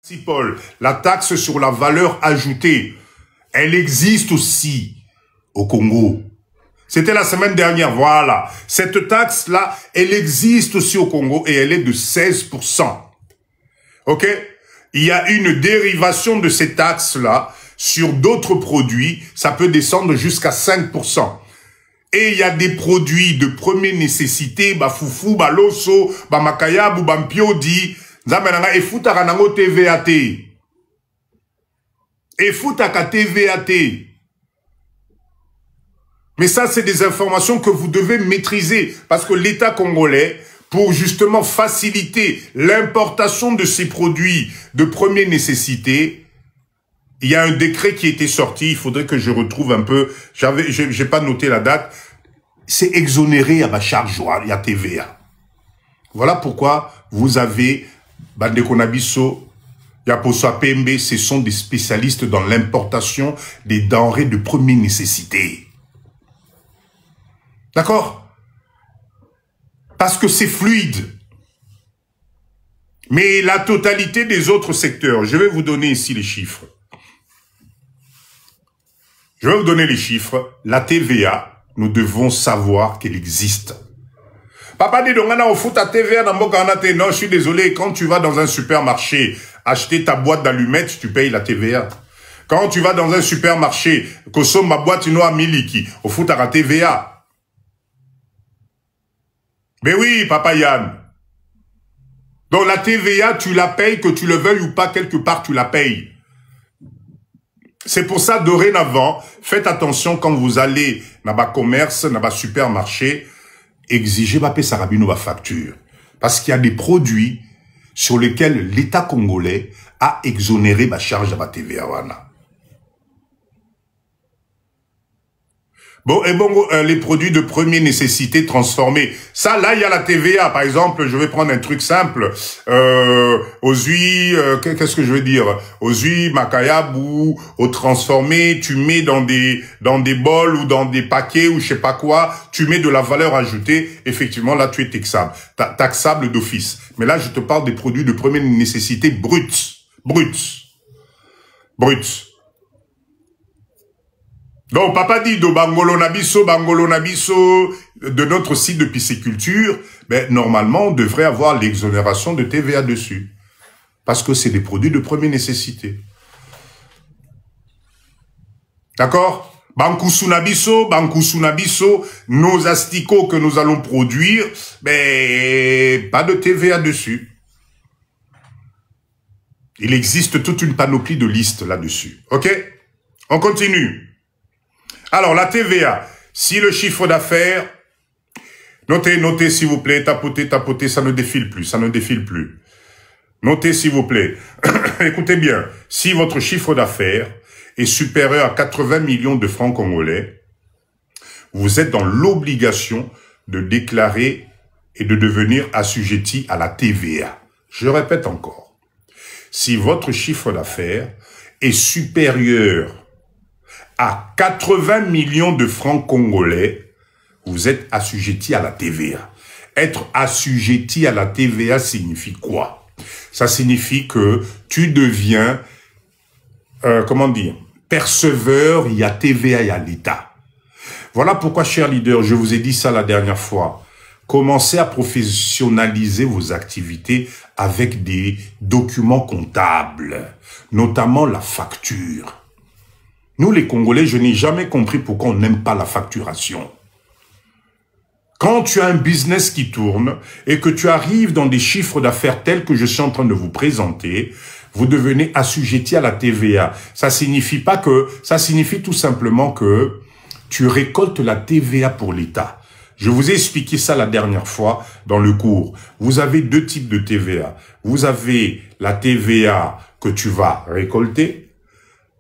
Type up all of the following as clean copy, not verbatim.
Si Paul, la taxe sur la valeur ajoutée, elle existe aussi au Congo. C'était la semaine dernière, voilà. Cette taxe-là, elle existe aussi au Congo et elle est de 16%. Ok? Il y a une dérivation de ces taxes-là sur d'autres produits, ça peut descendre jusqu'à 5%. Et il y a des produits de première nécessité, bah foufou, bah loso, bah makayab ou bah mpiodi, zamenanga e futaka nango TVA. Et futaka TVA. Mais ça, c'est des informations que vous devez maîtriser parce que l'État congolais, pour justement faciliter l'importation de ces produits de première nécessité, il y a un décret qui était sorti, il faudrait que je retrouve un peu, j'ai pas noté la date, c'est exonéré à ma charge, il y a TVA. Voilà pourquoi vous avez Bandeko Nabiso, Yaposo Pembe, ce sont des spécialistes dans l'importation des denrées de première nécessité. D'accord? Parce que c'est fluide. Mais la totalité des autres secteurs, je vais vous donner ici les chiffres. Je vais vous donner les chiffres. La TVA, nous devons savoir qu'elle existe. Papa dit donc on fout ta TVA dans mon canapé. Non, je suis désolé. Quand tu vas dans un supermarché acheter ta boîte d'allumettes, tu payes la TVA. Quand tu vas dans un supermarché, consomme ma boîte à miliki, au fout ta TVA. Mais oui, Papa Yann. Donc la TVA, tu la payes, que tu le veuilles ou pas, quelque part tu la payes. C'est pour ça, dorénavant, faites attention quand vous allez dans le commerce, dans le supermarché, exigez ma Sarabino ma facture. Parce qu'il y a des produits sur lesquels l'État congolais a exonéré ma charge à ma TVA. Bon, et bon, les produits de première nécessité transformés. Ça, là, il y a la TVA. Par exemple, je vais prendre un truc simple. Aux huiles, qu'est-ce que je veux dire? Aux huiles, makayab ou aux transformés, tu mets dans des bols ou dans des paquets ou je sais pas quoi, tu mets de la valeur ajoutée. Effectivement, là, tu es taxable d'office. Mais là, je te parle des produits de première nécessité bruts. Donc, Papa dit de Bangolo Nabiso, de notre site de pisciculture, ben, normalement, on devrait avoir l'exonération de TVA dessus. Parce que c'est des produits de première nécessité. D'accord? Bankusu Nabiso, nos asticots que nous allons produire, ben, pas de TVA dessus. Il existe toute une panoplie de listes là-dessus. Ok? On continue. Alors, la TVA, si le chiffre d'affaires, notez s'il vous plaît, tapotez, ça ne défile plus, Notez s'il vous plaît, écoutez bien, si votre chiffre d'affaires est supérieur à 80 millions de francs congolais, vous êtes dans l'obligation de déclarer et de devenir assujetti à la TVA. Je répète encore, si votre chiffre d'affaires est supérieur à 80 millions de francs congolais, vous êtes assujetti à la TVA. Être assujetti à la TVA signifie quoi? Ça signifie que tu deviens, perceveur, il y a TVA, il y a l'État. Voilà pourquoi, chers leaders, je vous ai dit ça la dernière fois. Commencez à professionnaliser vos activités avec des documents comptables, notamment la facture. Nous, les Congolais, je n'ai jamais compris pourquoi on n'aime pas la facturation. Quand tu as un business qui tourne et que tu arrives dans des chiffres d'affaires tels que je suis en train de vous présenter, vous devenez assujetti à la TVA. Ça signifie tout simplement que tu récoltes la TVA pour l'État. Je vous ai expliqué ça la dernière fois dans le cours. Vous avez deux types de TVA. Vous avez la TVA que tu vas récolter,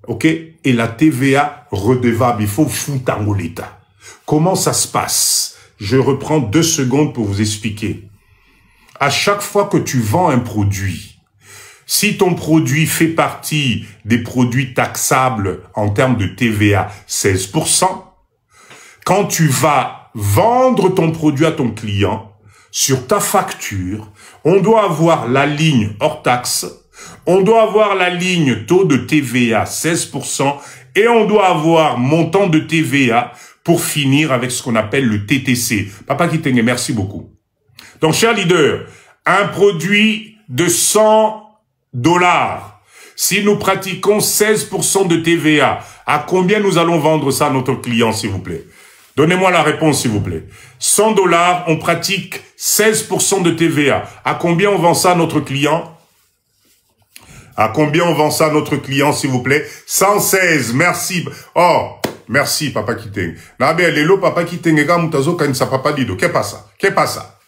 ok, et la TVA redevable, il faut foutre en l'État. Comment ça se passe? Je reprends 2 secondes pour vous expliquer. À chaque fois que tu vends un produit, si ton produit fait partie des produits taxables en termes de TVA 16%, quand tu vas vendre ton produit à ton client, sur ta facture, on doit avoir la ligne hors taxe On doit avoir la ligne taux de TVA 16% et on doit avoir montant de TVA pour finir avec ce qu'on appelle le TTC. Papa Kitenge, merci beaucoup. Donc, cher leader, un produit de $100, si nous pratiquons 16% de TVA, à combien nous allons vendre ça à notre client, s'il vous plaît? Donnez-moi la réponse, s'il vous plaît. $100, on pratique 16% de TVA. À combien on vend ça à notre client? À combien on vend ça à notre client, s'il vous plaît? 116, merci. Oh, merci, Papa Kitenge. Nabe, lelo, Papa Kitenge, mutazo, kanisa, Papa Dido. Qu'est-ce ça? Qu'est-ce ça?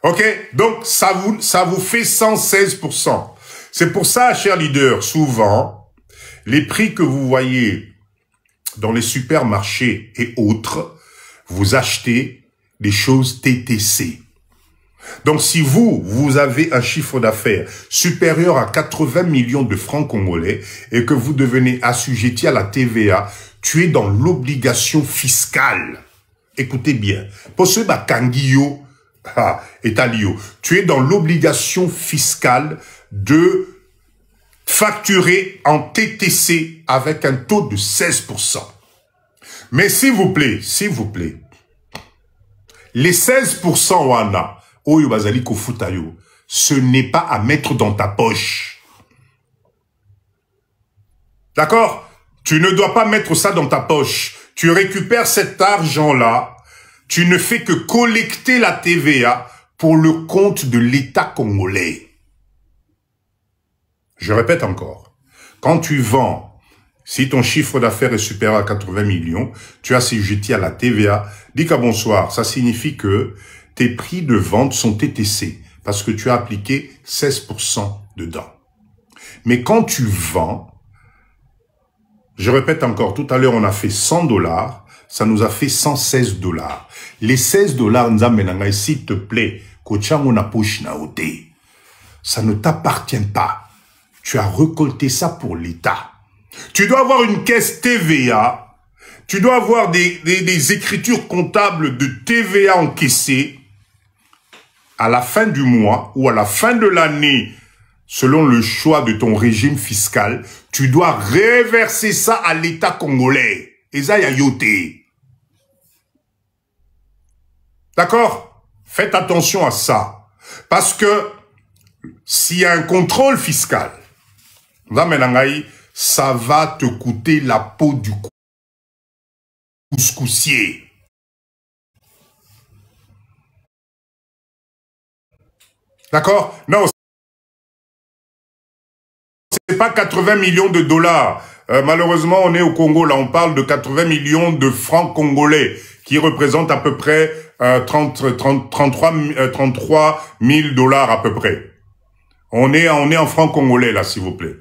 Ok? Donc, ça vous fait 116%. C'est pour ça, chers leaders, souvent, les prix que vous voyez dans les supermarchés et autres, vous achetez des choses TTC. Donc, si vous avez un chiffre d'affaires supérieur à 80 millions de francs congolais et que vous devenez assujetti à la TVA, tu es dans l'obligation fiscale. Écoutez bien. Pour ceux Kangio, Etalio, tu es dans l'obligation fiscale de facturer en TTC avec un taux de 16%. Mais s'il vous plaît, les 16% wana, Oyo bazali kofutayo, ce n'est pas à mettre dans ta poche. D'accord? Tu ne dois pas mettre ça dans ta poche. Tu récupères cet argent-là, tu ne fais que collecter la TVA pour le compte de l'État congolais. Je répète encore. Quand tu vends, si ton chiffre d'affaires est supérieur à 80 millions, tu as assujetti à la TVA. Dis qu'à bonsoir, ça signifie que tes prix de vente sont TTC parce que tu as appliqué 16% dedans. Mais quand tu vends, je répète encore, tout à l'heure on a fait $100, ça nous a fait $116. Les $16, Nzamenanga, s'il te plaît, ça ne t'appartient pas. Tu as récolté ça pour l'État. Tu dois avoir une caisse TVA, tu dois avoir des écritures comptables de TVA encaissées. À la fin du mois ou à la fin de l'année, selon le choix de ton régime fiscal, tu dois reverser ça à l'État congolais. Et ça, y a yoté. D'accord? Faites attention à ça. Parce que s'il y a un contrôle fiscal, ça va te coûter la peau du couscoussier. D'accord? Non, c'est pas 80 millions de dollars. Malheureusement, on est au Congo, là, on parle de 80 millions de francs congolais, qui représentent à peu près 33 000 dollars à peu près. On est en francs congolais, là, s'il vous plaît.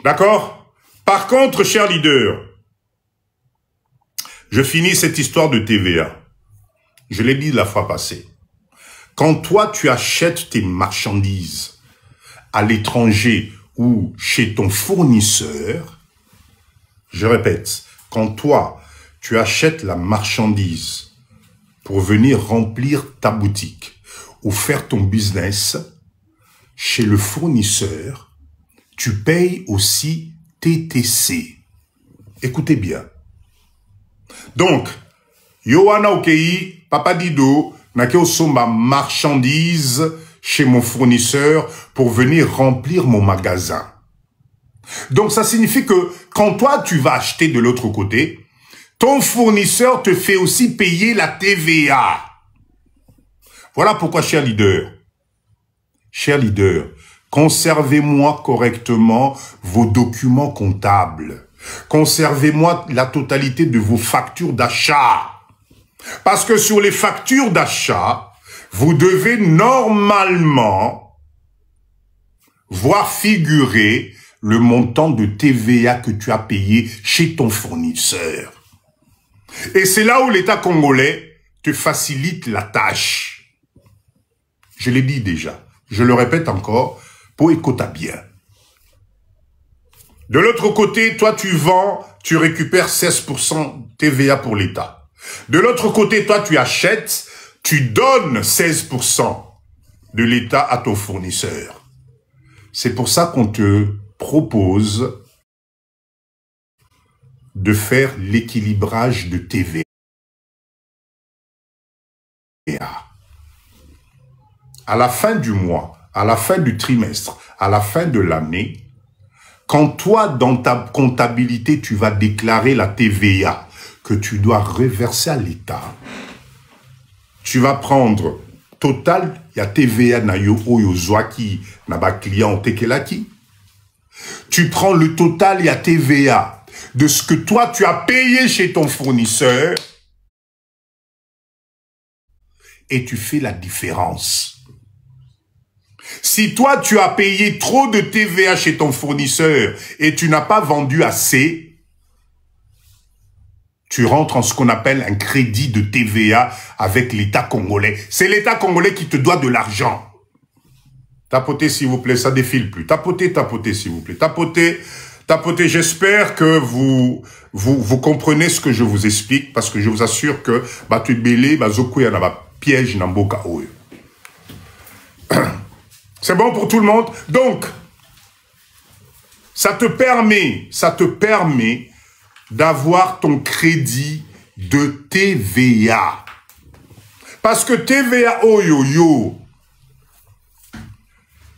D'accord? Par contre, chers leaders, je finis cette histoire de TVA. Je l'ai dit la fois passée. Quand toi, tu achètes tes marchandises à l'étranger ou chez ton fournisseur, je répète, quand toi, tu achètes la marchandise pour venir remplir ta boutique ou faire ton business chez le fournisseur, tu payes aussi TTC. Écoutez bien. Donc, Yohana Okei, Papa Dido, Nakeo Somba marchandise chez mon fournisseur pour venir remplir mon magasin. Donc, ça signifie que quand toi, tu vas acheter de l'autre côté, ton fournisseur te fait aussi payer la TVA. Voilà pourquoi, chers leaders, conservez-moi correctement vos documents comptables. Conservez-moi la totalité de vos factures d'achat. Parce que sur les factures d'achat, vous devez normalement voir figurer le montant de TVA que tu as payé chez ton fournisseur. Et c'est là où l'État congolais te facilite la tâche. Je l'ai dit déjà, je le répète encore, pour écouter bien. De l'autre côté, toi tu vends, tu récupères 16% TVA pour l'État. De l'autre côté, toi tu achètes, tu donnes 16% de l'État à ton fournisseur. C'est pour ça qu'on te propose de faire l'équilibrage de TVA. À la fin du mois, à la fin du trimestre, à la fin de l'année, quand toi, dans ta comptabilité, tu vas déclarer la TVA que tu dois reverser à l'État, tu vas prendre total, il y a TVA na yo oyo zwaki na ba client tekelaki. Tu prends le total, il y a TVA de ce que toi tu as payé chez ton fournisseur et tu fais la différence. Si toi tu as payé trop de TVA chez ton fournisseur et tu n'as pas vendu assez, tu rentres en ce qu'on appelle un crédit de TVA avec l'État congolais. C'est l'État congolais qui te doit de l'argent. Tapotez s'il vous plaît, ça défile plus. Tapotez, tapotez s'il vous plaît. Tapotez, tapotez. J'espère que vous comprenez ce que je vous explique parce que je vous assure que tu belé, zoku ya na piège na mboka oyo. C'est bon pour tout le monde? Donc, ça te permet d'avoir ton crédit de TVA. Parce que TVA oyo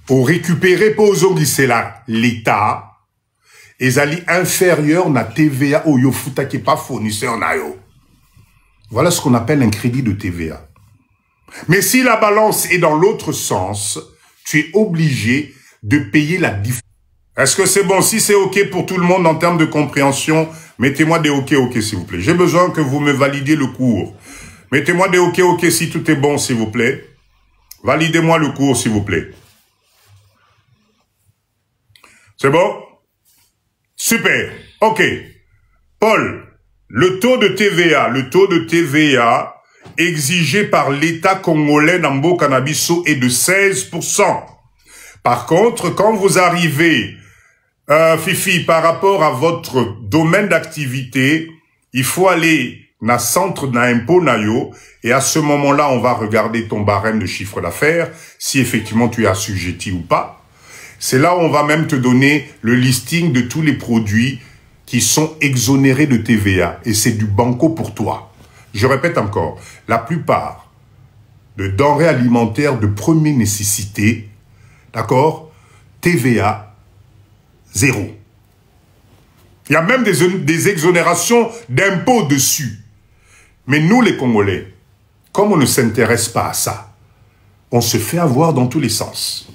pour récupérer pozo c'est là l'État et ali inférieur na TVA oyo futa qui pas fournisseur na yo. Voilà ce qu'on appelle un crédit de TVA. Mais si la balance est dans l'autre sens, tu es obligé de payer la différence. Est-ce que c'est bon? Si c'est OK pour tout le monde en termes de compréhension, mettez-moi des OK, s'il vous plaît. J'ai besoin que vous me validiez le cours. Mettez-moi des OK, si tout est bon, s'il vous plaît. Validez-moi le cours, s'il vous plaît. C'est bon? Super. OK. Paul, le taux de TVA exigé par l'État congolais Nambo Cannabiso est de 16%. Par contre, quand vous arrivez, Fifi, par rapport à votre domaine d'activité, il faut aller na centre na impôt na yo, et à ce moment-là, on va regarder ton barème de chiffre d'affaires, si effectivement tu es assujetti ou pas. C'est là où on va même te donner le listing de tous les produits qui sont exonérés de TVA, et c'est du banco pour toi. Je répète encore, la plupart de denrées alimentaires de première nécessité, d'accord, TVA, 0. Il y a même des exonérations d'impôts dessus. Mais nous, les Congolais, comme on ne s'intéresse pas à ça, on se fait avoir dans tous les sens.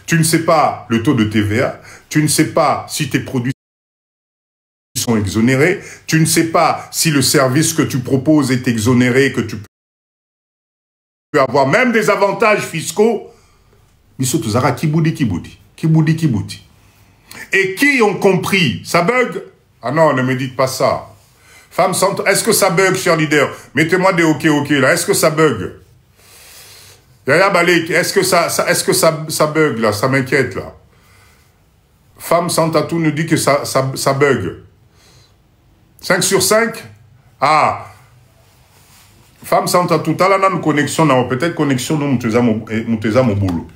Tu ne sais pas le taux de TVA, tu ne sais pas si tes produits sont exonérés, tu ne sais pas si le service que tu proposes est exonéré, que tu peux avoir même des avantages fiscaux. Kiboudi. Et qui ont compris? Ça bug? Ah non, ne me dites pas ça. Femme centre, est-ce que ça bug, cher leader? Mettez-moi des OK là. Est-ce que ça bug? Yaya Balek, est-ce que ça bug là? Ça m'inquiète là. Femme Santatou nous dit que ça bug. 5 sur 5? Ah. Femme Santatou, t'as la même connexion, peut-être connexion de Mouteza Moboulou.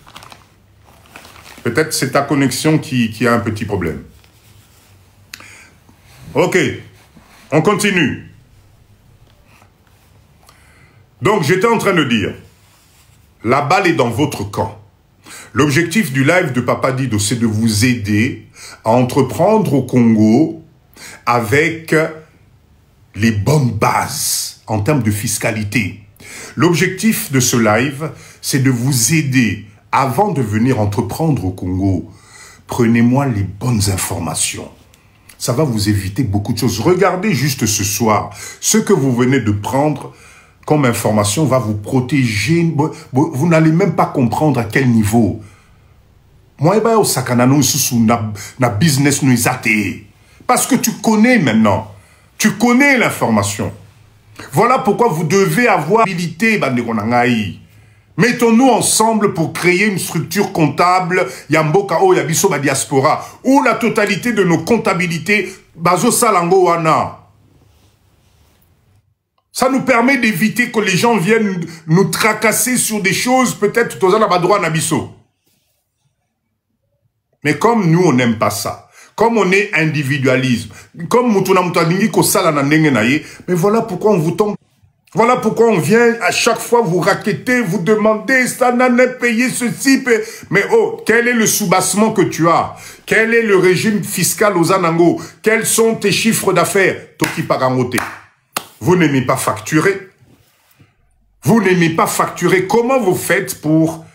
Peut-être c'est ta connexion qui a un petit problème. Ok, on continue. Donc, j'étais en train de dire, la balle est dans votre camp. L'objectif du live de Papa Dido, c'est de vous aider à entreprendre au Congo avec les bonnes bases en termes de fiscalité. L'objectif de ce live, c'est de vous aider avant de venir entreprendre au Congo. Prenez-moi les bonnes informations. Ça va vous éviter beaucoup de choses. Regardez juste ce soir. Ce que vous venez de prendre comme information va vous protéger. Vous n'allez même pas comprendre à quel niveau. Moi, na business parce que tu connais maintenant. Tu connais l'information. Voilà pourquoi vous devez avoir habilité. Mettons-nous ensemble pour créer une structure comptable Yamboka o Yabiso ba diaspora où la totalité de nos comptabilités bazo salango wana. Ça nous permet d'éviter que les gens viennent nous tracasser sur des choses peut-être tozana ba droit nabiso. Mais comme nous, on n'aime pas ça, comme on est individualisme, comme mais voilà pourquoi on vous tombe. Voilà pourquoi on vient à chaque fois vous raqueter, vous demander, ça n'en est payé ceci. Mais oh, quel est le soubassement que tu as? Quel est le régime fiscal aux Anango? Quels sont tes chiffres d'affaires? Toki Pagamote. Vous n'aimez pas facturer. Vous n'aimez pas facturer. Comment vous faites pour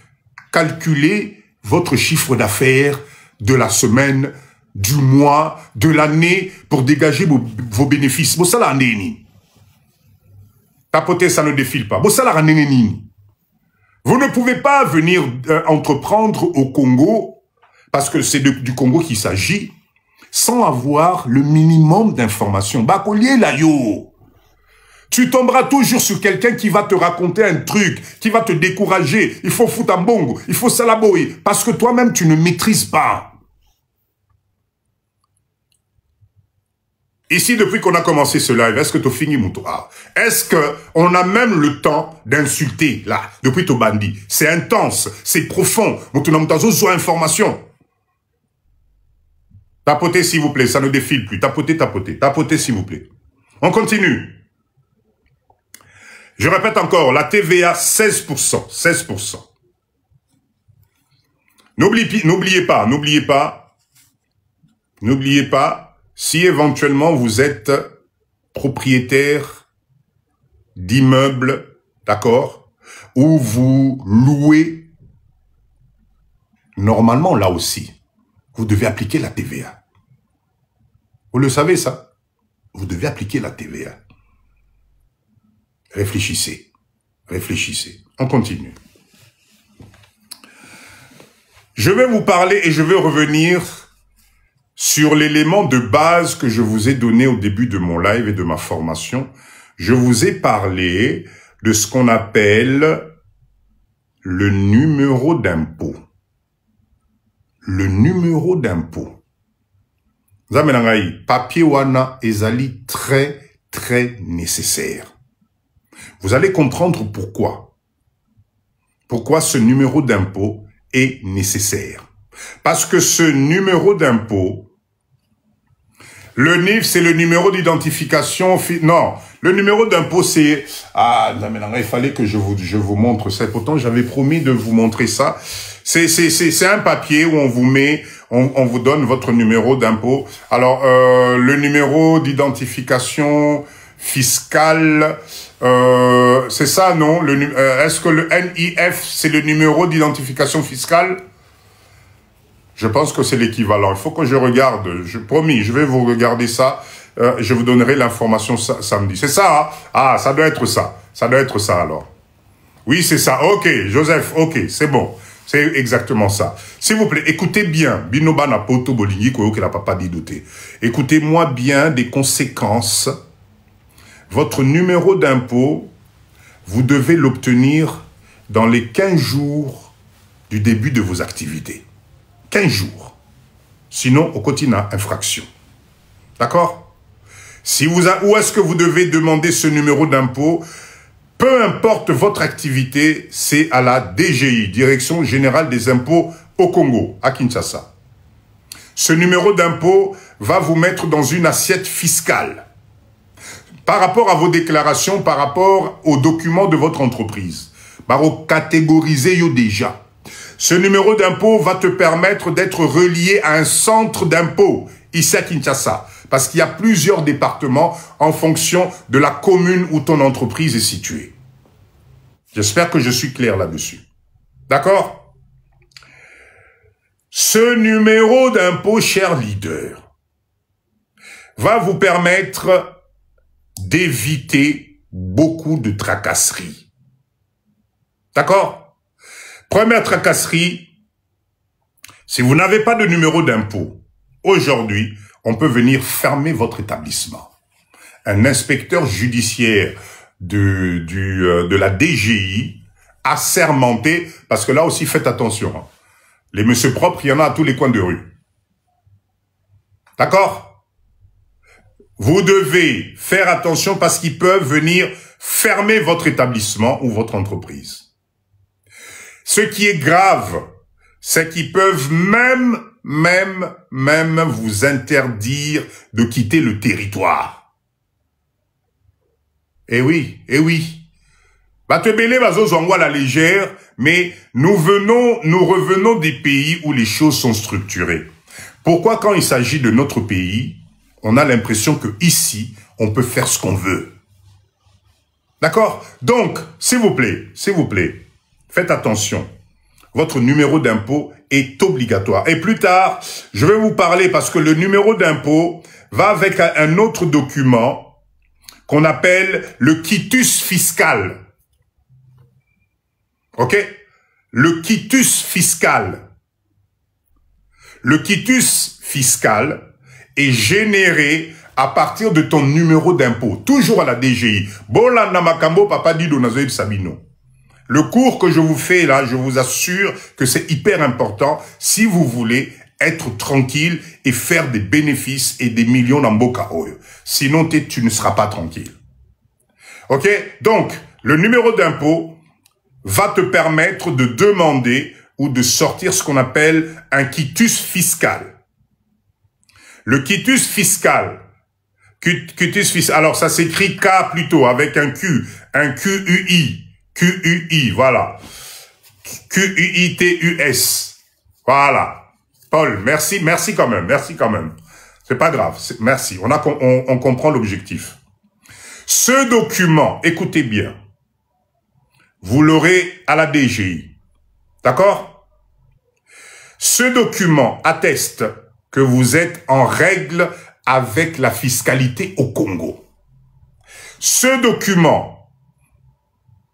calculer votre chiffre d'affaires de la semaine, du mois, de l'année, pour dégager vos bénéfices? Bon, ça, là, tapoter, ça ne défile pas. Bon, ça, là, vous ne pouvez pas venir entreprendre au Congo, parce que c'est du Congo qu'il s'agit, sans avoir le minimum d'informations. Bah, collier là, yo. Tu tomberas toujours sur quelqu'un qui va te raconter un truc, qui va te décourager. Il faut foutre un bongo, il faut salaboyer, parce que toi-même, tu ne maîtrises pas. Ici, depuis qu'on a commencé ce live, est-ce que tu finis mon tour? Est-ce qu'on a même le temps d'insulter, là, depuis ton bandit? C'est intense, c'est profond. Information. Tapotez, s'il vous plaît, ça ne défile plus. Tapotez, tapotez. Tapotez, s'il vous plaît. On continue. Je répète encore, la TVA, 16%. 16%. N'oubliez pas, si éventuellement vous êtes propriétaire d'immeubles, d'accord, ou vous louez, normalement là aussi, vous devez appliquer la TVA. Vous le savez ça? Vous devez appliquer la TVA. Réfléchissez. Réfléchissez. On continue. Je vais vous parler et je vais revenir sur l'élément de base que je vous ai donné au début de mon live et de ma formation. Je vous ai parlé de ce qu'on appelle le numéro d'impôt. Le numéro d'impôt. Zamenangai, papier wana ezali très nécessaire. Vous allez comprendre pourquoi. Pourquoi ce numéro d'impôt est nécessaire. Parce que ce numéro d'impôt, le NIF, c'est le numéro d'identification. Non, le numéro d'impôt, c'est... Ah, il fallait que je vous montre ça. Pourtant, j'avais promis de vous montrer ça. C'est un papier où on vous met, on vous donne votre numéro d'impôt. Alors, le numéro d'identification fiscale, c'est ça, non? Est-ce que le NIF, c'est le numéro d'identification fiscale? Je pense que c'est l'équivalent. Il faut que je regarde. Promis, je vais vous regarder ça. Je vous donnerai l'information samedi. C'est ça, hein? Ah, ça doit être ça. Ça doit être ça, alors. Oui, c'est ça. Ok, Joseph, ok, c'est bon. C'est exactement ça. S'il vous plaît, écoutez bien. Binobana poto bolingi koyo que la papa dit douter. Écoutez-moi bien des conséquences. Votre numéro d'impôt, vous devez l'obtenir dans les 15 jours du début de vos activités. 15 jours. Sinon, au continent, infraction. D'accord? Où est-ce que vous devez demander ce numéro d'impôt? Peu importe votre activité, c'est à la DGI, Direction Générale des Impôts au Congo, à Kinshasa. Ce numéro d'impôt va vous mettre dans une assiette fiscale. Par rapport à vos déclarations, par rapport aux documents de votre entreprise. Catégoriser déjà. Ce numéro d'impôt va te permettre d'être relié à un centre d'impôt, ici à Kinshasa, parce qu'il y a plusieurs départements en fonction de la commune où ton entreprise est située. J'espère que je suis clair là-dessus. D'accord? Ce numéro d'impôt, cher leader, va vous permettre d'éviter beaucoup de tracasseries. D'accord? Première tracasserie, si vous n'avez pas de numéro d'impôt, aujourd'hui, on peut venir fermer votre établissement. Un inspecteur judiciaire de la DGI assermenté, parce que là aussi, faites attention. Hein. Les messieurs propres, il y en a à tous les coins de rue. D'accord? Vous devez faire attention parce qu'ils peuvent venir fermer votre établissement ou votre entreprise. Ce qui est grave, c'est qu'ils peuvent même vous interdire de quitter le territoire. Eh oui, eh oui. Batebele bazozongo à la légère, mais nous revenons des pays où les choses sont structurées. Pourquoi quand il s'agit de notre pays, on a l'impression que ici, on peut faire ce qu'on veut? D'accord? Donc, s'il vous plaît, faites attention. Votre numéro d'impôt est obligatoire. Et plus tard, je vais vous parler parce que le numéro d'impôt va avec un autre document qu'on appelle le quitus fiscal. OK? Le quitus fiscal. Le quitus fiscal est généré à partir de ton numéro d'impôt. Toujours à la DGI. Bola namakambo papa dido nazoib sabino. Le cours que je vous fais là, je vous assure que c'est hyper important si vous voulez être tranquille et faire des bénéfices et des millions dans Boka Oyo. Sinon, tu ne seras pas tranquille. OK? Donc, le numéro d'impôt va te permettre de demander ou de sortir ce qu'on appelle un quitus fiscal. Le quitus fiscal, alors ça s'écrit K plutôt, avec un Q, un QUI. QUI, voilà. QUITUS. Voilà. Paul, merci quand même, C'est pas grave, merci. On comprend l'objectif. Ce document, écoutez bien, vous l'aurez à la DGI. D'accord? Ce document atteste que vous êtes en règle avec la fiscalité au Congo. Ce document,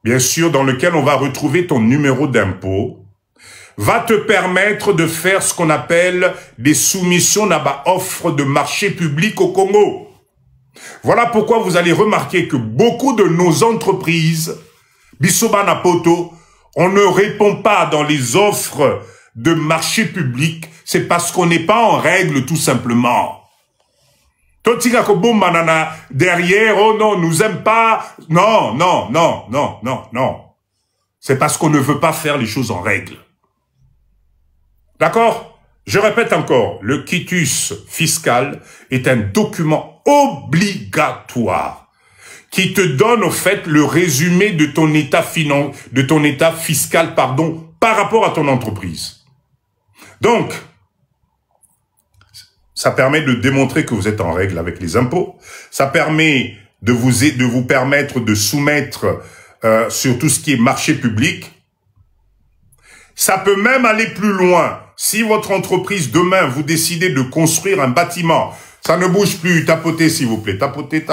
bien sûr, dans lequel on va retrouver ton numéro d'impôt, va te permettre de faire ce qu'on appelle des soumissions à offre de marché public au Congo. Voilà pourquoi vous allez remarquer que beaucoup de nos entreprises, Bisobana Poto, on ne répond pas dans les offres de marché public, c'est parce qu'on n'est pas en règle tout simplement. Totika Kobo Manana derrière, oh non, nous aime pas. Non. C'est parce qu'on ne veut pas faire les choses en règle. D'accord? Je répète encore, le quitus fiscal est un document obligatoire qui te donne au fait le résumé de ton état fiscal, par rapport à ton entreprise. Donc, ça permet de démontrer que vous êtes en règle avec les impôts. Ça permet de vous permettre de soumettre sur tout ce qui est marché public. Ça peut même aller plus loin. Si votre entreprise, demain, vous décidez de construire un bâtiment, ça ne bouge plus. Tapotez, s'il vous plaît. Tapotez.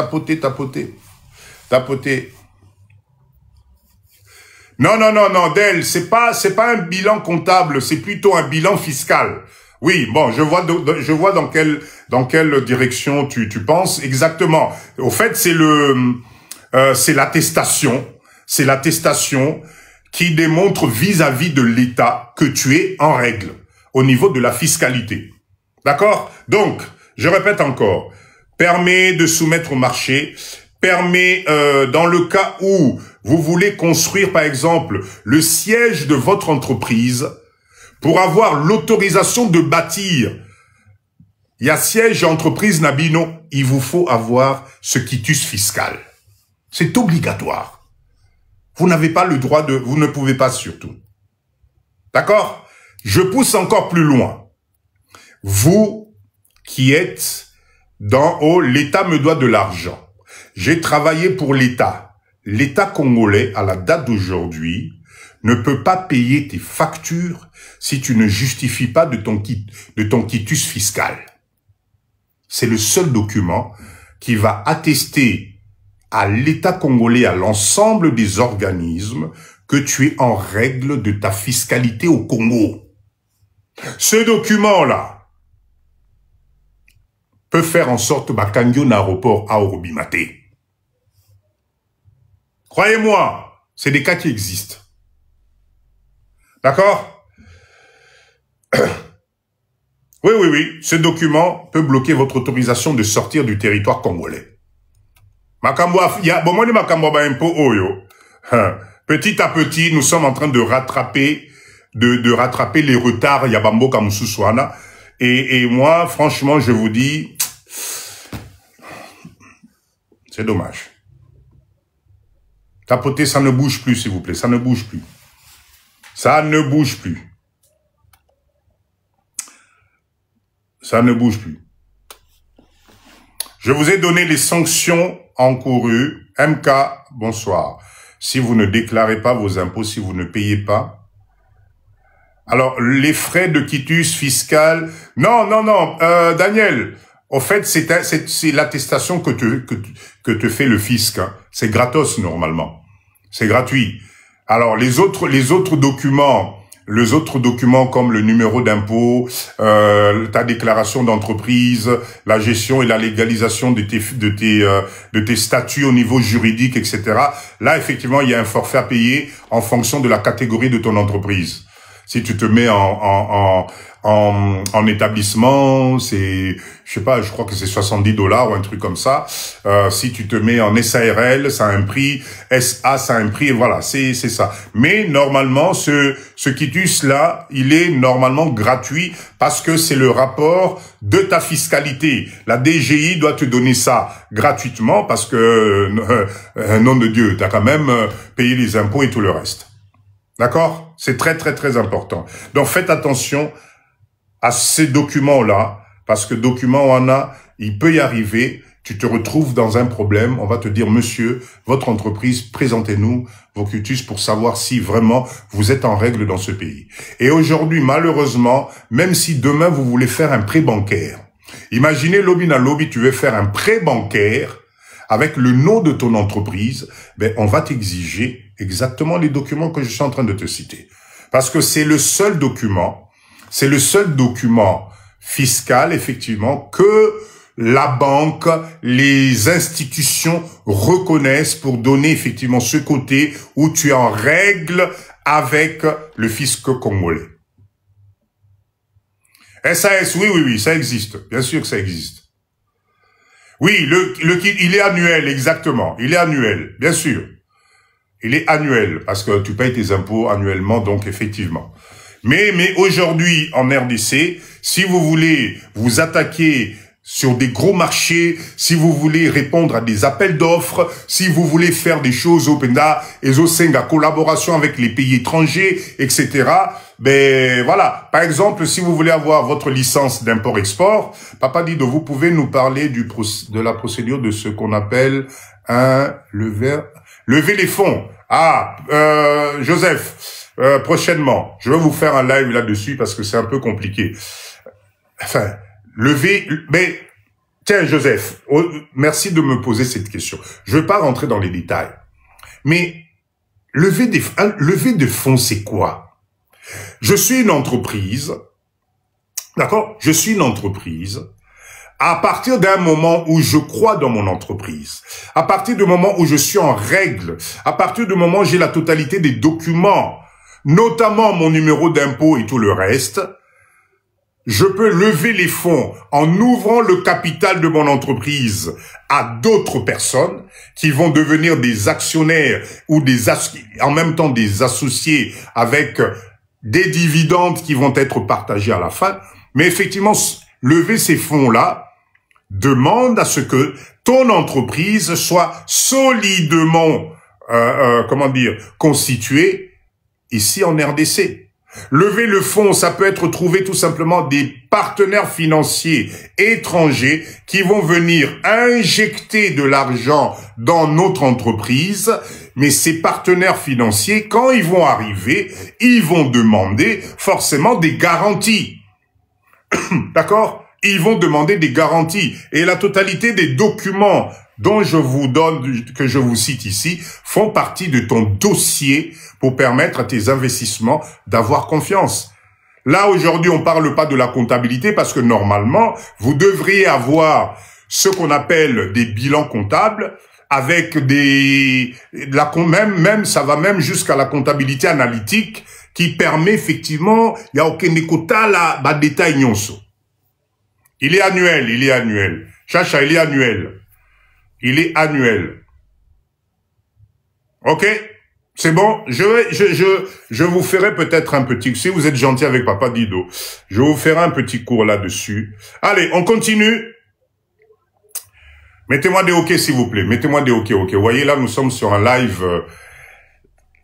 Non, Del, c'est pas un bilan comptable, c'est plutôt un bilan fiscal. Oui, bon, je vois dans quelle direction tu penses exactement. Au fait, c'est l'attestation. C'est l'attestation qui démontre vis-à-vis de l'État que tu es en règle au niveau de la fiscalité. D'accord? Donc, je répète encore, permet de soumettre au marché, permet, dans le cas où vous voulez construire, par exemple, le siège de votre entreprise, pour avoir l'autorisation de bâtir, il y a siège entreprise Nabino, il vous faut avoir ce quitus fiscal. C'est obligatoire. Vous n'avez pas le droit vous ne pouvez pas surtout. D'accord? Je pousse encore plus loin. Vous qui êtes d'en haut, l'État me doit de l'argent. J'ai travaillé pour l'État. L'État congolais, à la date d'aujourd'hui, ne peut pas payer tes factures si tu ne justifies pas de ton quitus fiscal. C'est le seul document qui va attester à l'État congolais, à l'ensemble des organismes, que tu es en règle de ta fiscalité au Congo. Ce document-là peut faire en sorte que un aéroport à Orobimate. Croyez-moi, c'est des cas qui existent. D'accord? Oui. Ce document peut bloquer votre autorisation de sortir du territoire congolais. Petit à petit, nous sommes en train de rattraper les retards Yabambo Kamususwana Et moi, franchement, je vous dis, c'est dommage. Tapoter, ça ne bouge plus, s'il vous plaît. Ça ne bouge plus. Ça ne bouge plus. Ça ne bouge plus. Je vous ai donné les sanctions encourues. MK, bonsoir. Si vous ne déclarez pas vos impôts, si vous ne payez pas. Alors, les frais de quitus fiscal. Non, Daniel. En fait, c'est l'attestation que te fait le fisc. Hein. C'est gratos, normalement. C'est gratuit. Alors, les autres documents comme le numéro d'impôt, ta déclaration d'entreprise, la gestion et la légalisation de tes statuts au niveau juridique, etc. Là, effectivement, il y a un forfait à payer en fonction de la catégorie de ton entreprise. Si tu te mets en établissement, c'est, je sais pas, je crois que c'est 70 $ ou un truc comme ça. Si tu te mets en SARL, ça a un prix, SA, ça a un prix, et voilà, c'est ça. Mais normalement, ce quitus-là, il est normalement gratuit parce que c'est le rapport de ta fiscalité. La DGI doit te donner ça gratuitement parce que, nom de Dieu, t'as quand même payé les impôts et tout le reste. D'accord? C'est très, très, très important. Donc, faites attention à ces documents-là, parce que documents, on a, il peut y arriver, tu te retrouves dans un problème, on va te dire, monsieur, votre entreprise, présentez-nous vos quitus pour savoir si vraiment vous êtes en règle dans ce pays. Et aujourd'hui, malheureusement, même si demain vous voulez faire un prêt bancaire, imaginez, lobby na lobby, tu veux faire un prêt bancaire avec le nom de ton entreprise, ben, on va t'exiger exactement les documents que je suis en train de te citer. Parce que c'est le seul document fiscal, effectivement, que la banque, les institutions reconnaissent pour donner, effectivement, ce côté où tu es en règle avec le fisc congolais. SAS, oui, ça existe. Bien sûr que ça existe. Oui, il est annuel, exactement. Il est annuel, bien sûr. Il est annuel, parce que tu payes tes impôts annuellement, donc effectivement. Mais aujourd'hui, en RDC, si vous voulez vous attaquer sur des gros marchés, si vous voulez répondre à des appels d'offres, si vous voulez faire des choses au Penda, et en collaboration avec les pays étrangers, etc., ben voilà. Par exemple, si vous voulez avoir votre licence d'import-export, Papa Dido, vous pouvez nous parler de la procédure de ce qu'on appelle un lever les fonds. Ah, Joseph, prochainement, je vais vous faire un live là-dessus parce que c'est un peu compliqué. Enfin, mais tiens, Joseph, merci de me poser cette question. Je ne vais pas rentrer dans les détails. Mais lever de fonds, c'est quoi? Je suis une entreprise, d'accord? Je suis une entreprise. À partir d'un moment où je crois dans mon entreprise, à partir du moment où je suis en règle, à partir du moment où j'ai la totalité des documents, notamment mon numéro d'impôt et tout le reste, je peux lever les fonds en ouvrant le capital de mon entreprise à d'autres personnes qui vont devenir des actionnaires ou en même temps des associés avec des dividendes qui vont être partagés à la fin. Mais effectivement, lever ces fonds-là demande à ce que ton entreprise soit solidement, constituée ici en RDC. Lever le fonds, ça peut être trouver tout simplement des partenaires financiers étrangers qui vont venir injecter de l'argent dans notre entreprise. Mais ces partenaires financiers, quand ils vont arriver, ils vont demander forcément des garanties. D'accord? Ils vont demander des garanties. Et la totalité des documents dont je vous donne, que je vous cite ici, font partie de ton dossier pour permettre à tes investissements d'avoir confiance. Là, aujourd'hui, on parle pas de la comptabilité parce que normalement, vous devriez avoir ce qu'on appelle des bilans comptables avec ça va même jusqu'à la comptabilité analytique qui permet effectivement, il y a aucun écota là, détail nyonso. Il est annuel. Chacha, il est annuel. Il est annuel. Ok? C'est bon, je vous ferai peut-être un petit, si vous êtes gentil avec Papa Dido, je vous ferai un petit cours là-dessus. Allez, on continue. Mettez-moi des OK, s'il vous plaît. Mettez-moi des OK. Vous voyez, là, nous sommes sur un live.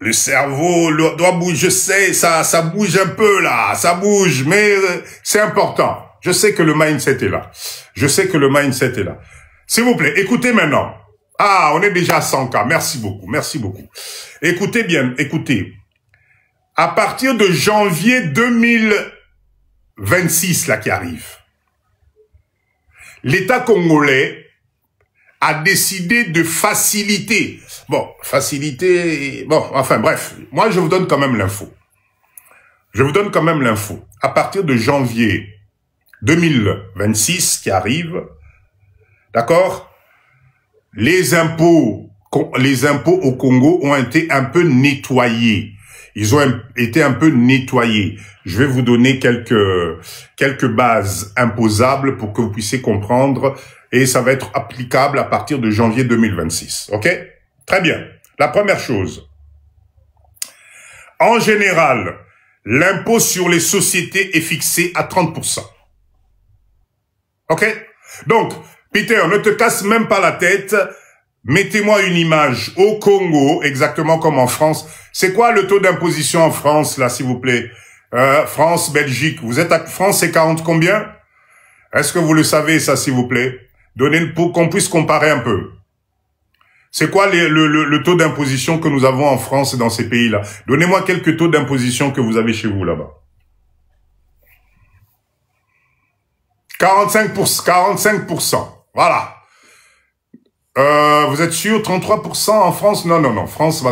Le cerveau doit bouger. Je sais, ça bouge un peu, là. Ça bouge, mais c'est important. Je sais que le mindset est là. Je sais que le mindset est là. S'il vous plaît, écoutez maintenant. Ah, on est déjà à 100K. Merci beaucoup. Merci beaucoup. Écoutez bien, écoutez. À partir de janvier 2026, là, qui arrive, l'État congolais a décidé de faciliter. Bon, enfin bref, moi je vous donne quand même l'info. Je vous donne quand même l'info. À partir de janvier 2026 qui arrive, d'accord, les impôts au Congo ont été un peu nettoyés. Ils ont été un peu nettoyés. Je vais vous donner quelques bases imposables pour que vous puissiez comprendre. Et ça va être applicable à partir de janvier 2026. OK? Très bien. La première chose. En général, l'impôt sur les sociétés est fixé à 30%. OK? Donc, Peter, ne te casse même pas la tête. Mettez-moi une image au Congo, exactement comme en France. C'est quoi le taux d'imposition en France, là, s'il vous plaît? France, Belgique. Vous êtes à France, c'est 40 combien? Est-ce que vous le savez, ça, s'il vous plaît? Donnez pour qu'on puisse comparer un peu. C'est quoi le taux d'imposition que nous avons en France et dans ces pays-là? Donnez-moi quelques taux d'imposition que vous avez chez vous là-bas. 45%. Voilà. Vous êtes sûr? 33% en France? Non. France,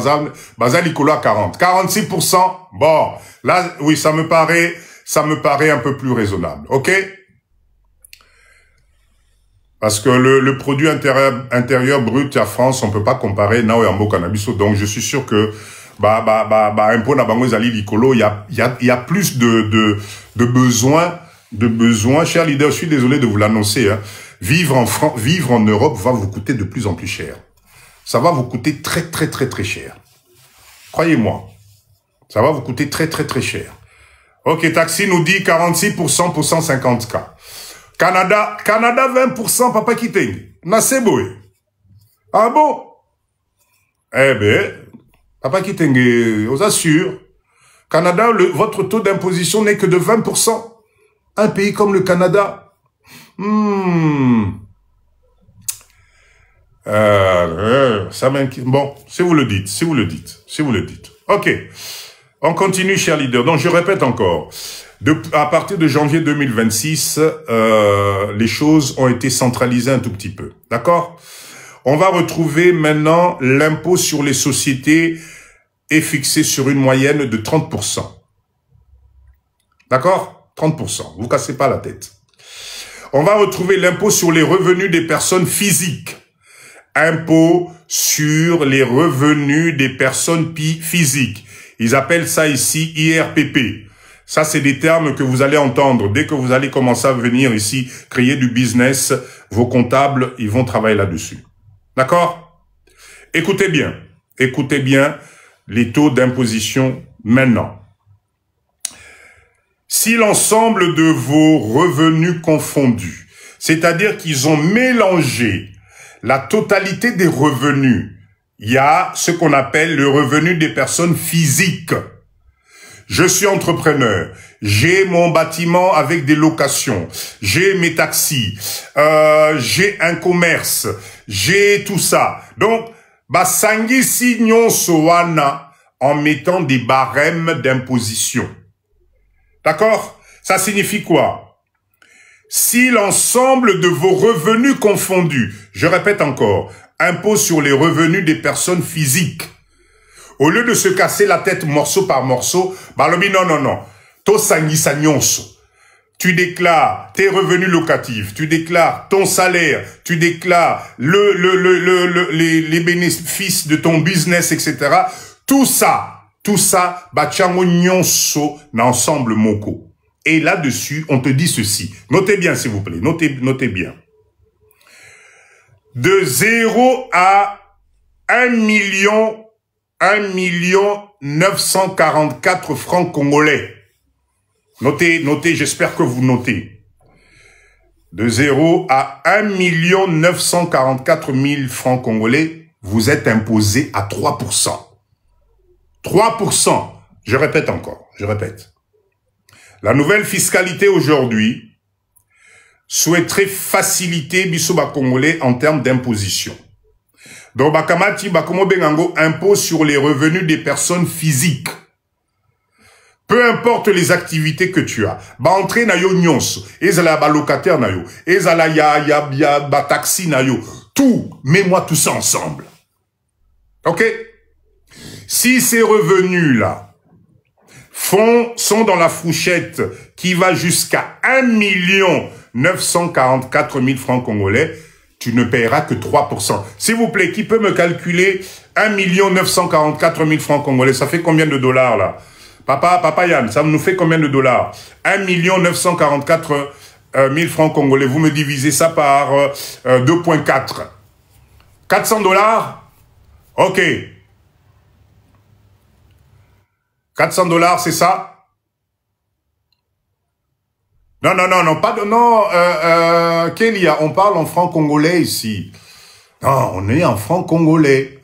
Basal Icolo à 40. 46%. Bon. Là, oui, ça me paraît un peu plus raisonnable. OK? Parce que le produit intérieur brut à France, on peut pas comparer Nao et Ambo Cannabis. Donc, je suis sûr que, impôt na bango ezali likolo, il y a plus de besoins, Cher leader, je suis désolé de vous l'annoncer, hein. Vivre en Europe va vous coûter de plus en plus cher. Ça va vous coûter très cher. Croyez-moi. Ça va vous coûter très cher. Ok, Taxi nous dit 46% pour 150K. Canada 20%, Papa Kiteng. Naseboé. Ah bon? Eh ben, Papa Kiteng, on assure. Canada, votre taux d'imposition n'est que de 20%. Un pays comme le Canada. Ça m'inquiète. Bon, si vous le dites. Ok. On continue, cher leader. Donc, je répète encore. À partir de janvier 2026, les choses ont été centralisées un tout petit peu. D'accord? On va retrouver maintenant l'impôt sur les sociétés est fixé sur une moyenne de 30%. D'accord? 30%. Vous cassez pas la tête. On va retrouver l'impôt sur les revenus des personnes physiques. Impôt sur les revenus des personnes physiques. Ils appellent ça ici IRPP. Ça, c'est des termes que vous allez entendre. Dès que vous allez commencer à venir ici, créer du business, vos comptables, ils vont travailler là-dessus. D'accord? Écoutez bien les taux d'imposition maintenant. Si l'ensemble de vos revenus confondus, c'est-à-dire qu'ils ont mélangé la totalité des revenus, il y a ce qu'on appelle le revenu des personnes physiques. Je suis entrepreneur, j'ai mon bâtiment avec des locations, j'ai mes taxis, j'ai un commerce, j'ai tout ça. Donc, basangi si nyonso wana en mettant des barèmes d'imposition. D'accord? Ça signifie quoi? Si l'ensemble de vos revenus confondus, je répète encore, impôt sur les revenus des personnes physiques, au lieu de se casser la tête morceau par morceau, balobi non. To sangisa nyonso. Tu déclares tes revenus locatifs, tu déclares ton salaire, tu déclares les bénéfices de ton business, etc. Tout ça, bachango nyonso n'ensemble moko. Et là-dessus, on te dit ceci. Notez bien, s'il vous plaît. Notez bien. De 0 à 1 million 1 944 francs congolais. Notez, notez, j'espère que vous notez. De 0 à 1 944 000 francs congolais, vous êtes imposé à 3%. 3%. Je répète encore, je répète. La nouvelle fiscalité aujourd'hui souhaiterait faciliter Bissoba Congolais en termes d'imposition. Donc, Bakamati, Bakomo Bengango, impôt sur les revenus des personnes physiques. Peu importe les activités que tu as. Ba entrée na yo nyons. Ezala ba locataire na yo. Ezala ya ba taxi na yo. Tout. Mets-moi tout ça ensemble. Ok? Si ces revenus-là sont dans la fourchette qui va jusqu'à 1 944 000 francs congolais, tu ne paieras que 3%. S'il vous plaît, qui peut me calculer 1 944 000 francs congolais? Ça fait combien de dollars là? Papa Yann, ça nous fait combien de dollars? 1 944 000 francs congolais. Vous me divisez ça par 2,4. 400 dollars? Ok. 400 dollars, c'est ça? Non, pas de... Non, Kélia, on parle en francs congolais ici. Non, on est en francs congolais.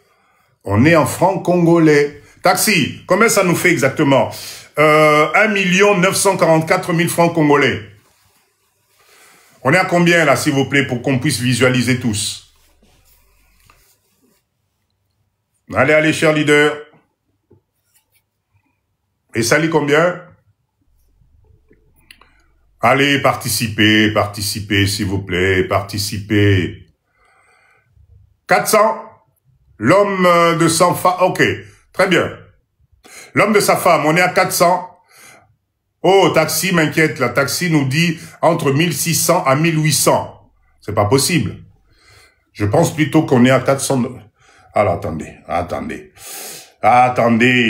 On est en francs congolais. Taxi, combien ça nous fait exactement? 1 944 000 francs congolais. On est à combien là, s'il vous plaît, pour qu'on puisse visualiser tous? Allez, cher leader. Et ça lit combien? Allez, participez, s'il vous plaît, participez. 400. L'homme de sa femme, ok, très bien. L'homme de sa femme, on est à 400. Oh, taxi m'inquiète, la taxi nous dit entre 1600 à 1800. C'est pas possible. Je pense plutôt qu'on est à 400. Alors, attendez,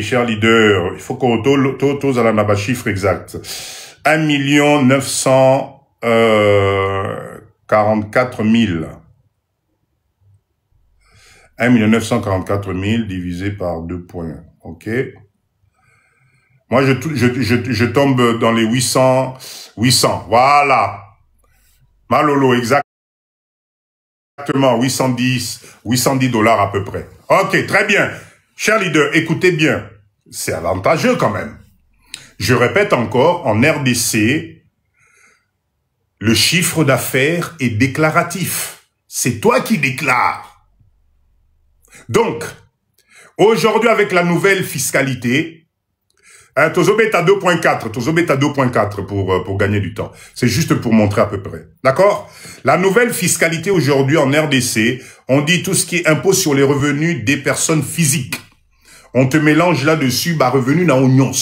cher leader, il faut qu'on tous à la chiffre exact. 1 944 000. 1 944 000 divisé par 2 points. Ok. Moi, je tombe dans les 800. Voilà. Malolo, exactement. 810 dollars à peu près. Ok, très bien. Cher leader, écoutez bien. C'est avantageux quand même. Je répète encore, en RDC, le chiffre d'affaires est déclaratif. C'est toi qui déclares. Donc, aujourd'hui, avec la nouvelle fiscalité, Tozobet à 2.4 pour gagner du temps. C'est juste pour montrer à peu près. D'accord? La nouvelle fiscalité aujourd'hui en RDC, on dit tout ce qui est impôt sur les revenus des personnes physiques. On te mélange là-dessus, revenu na oignons.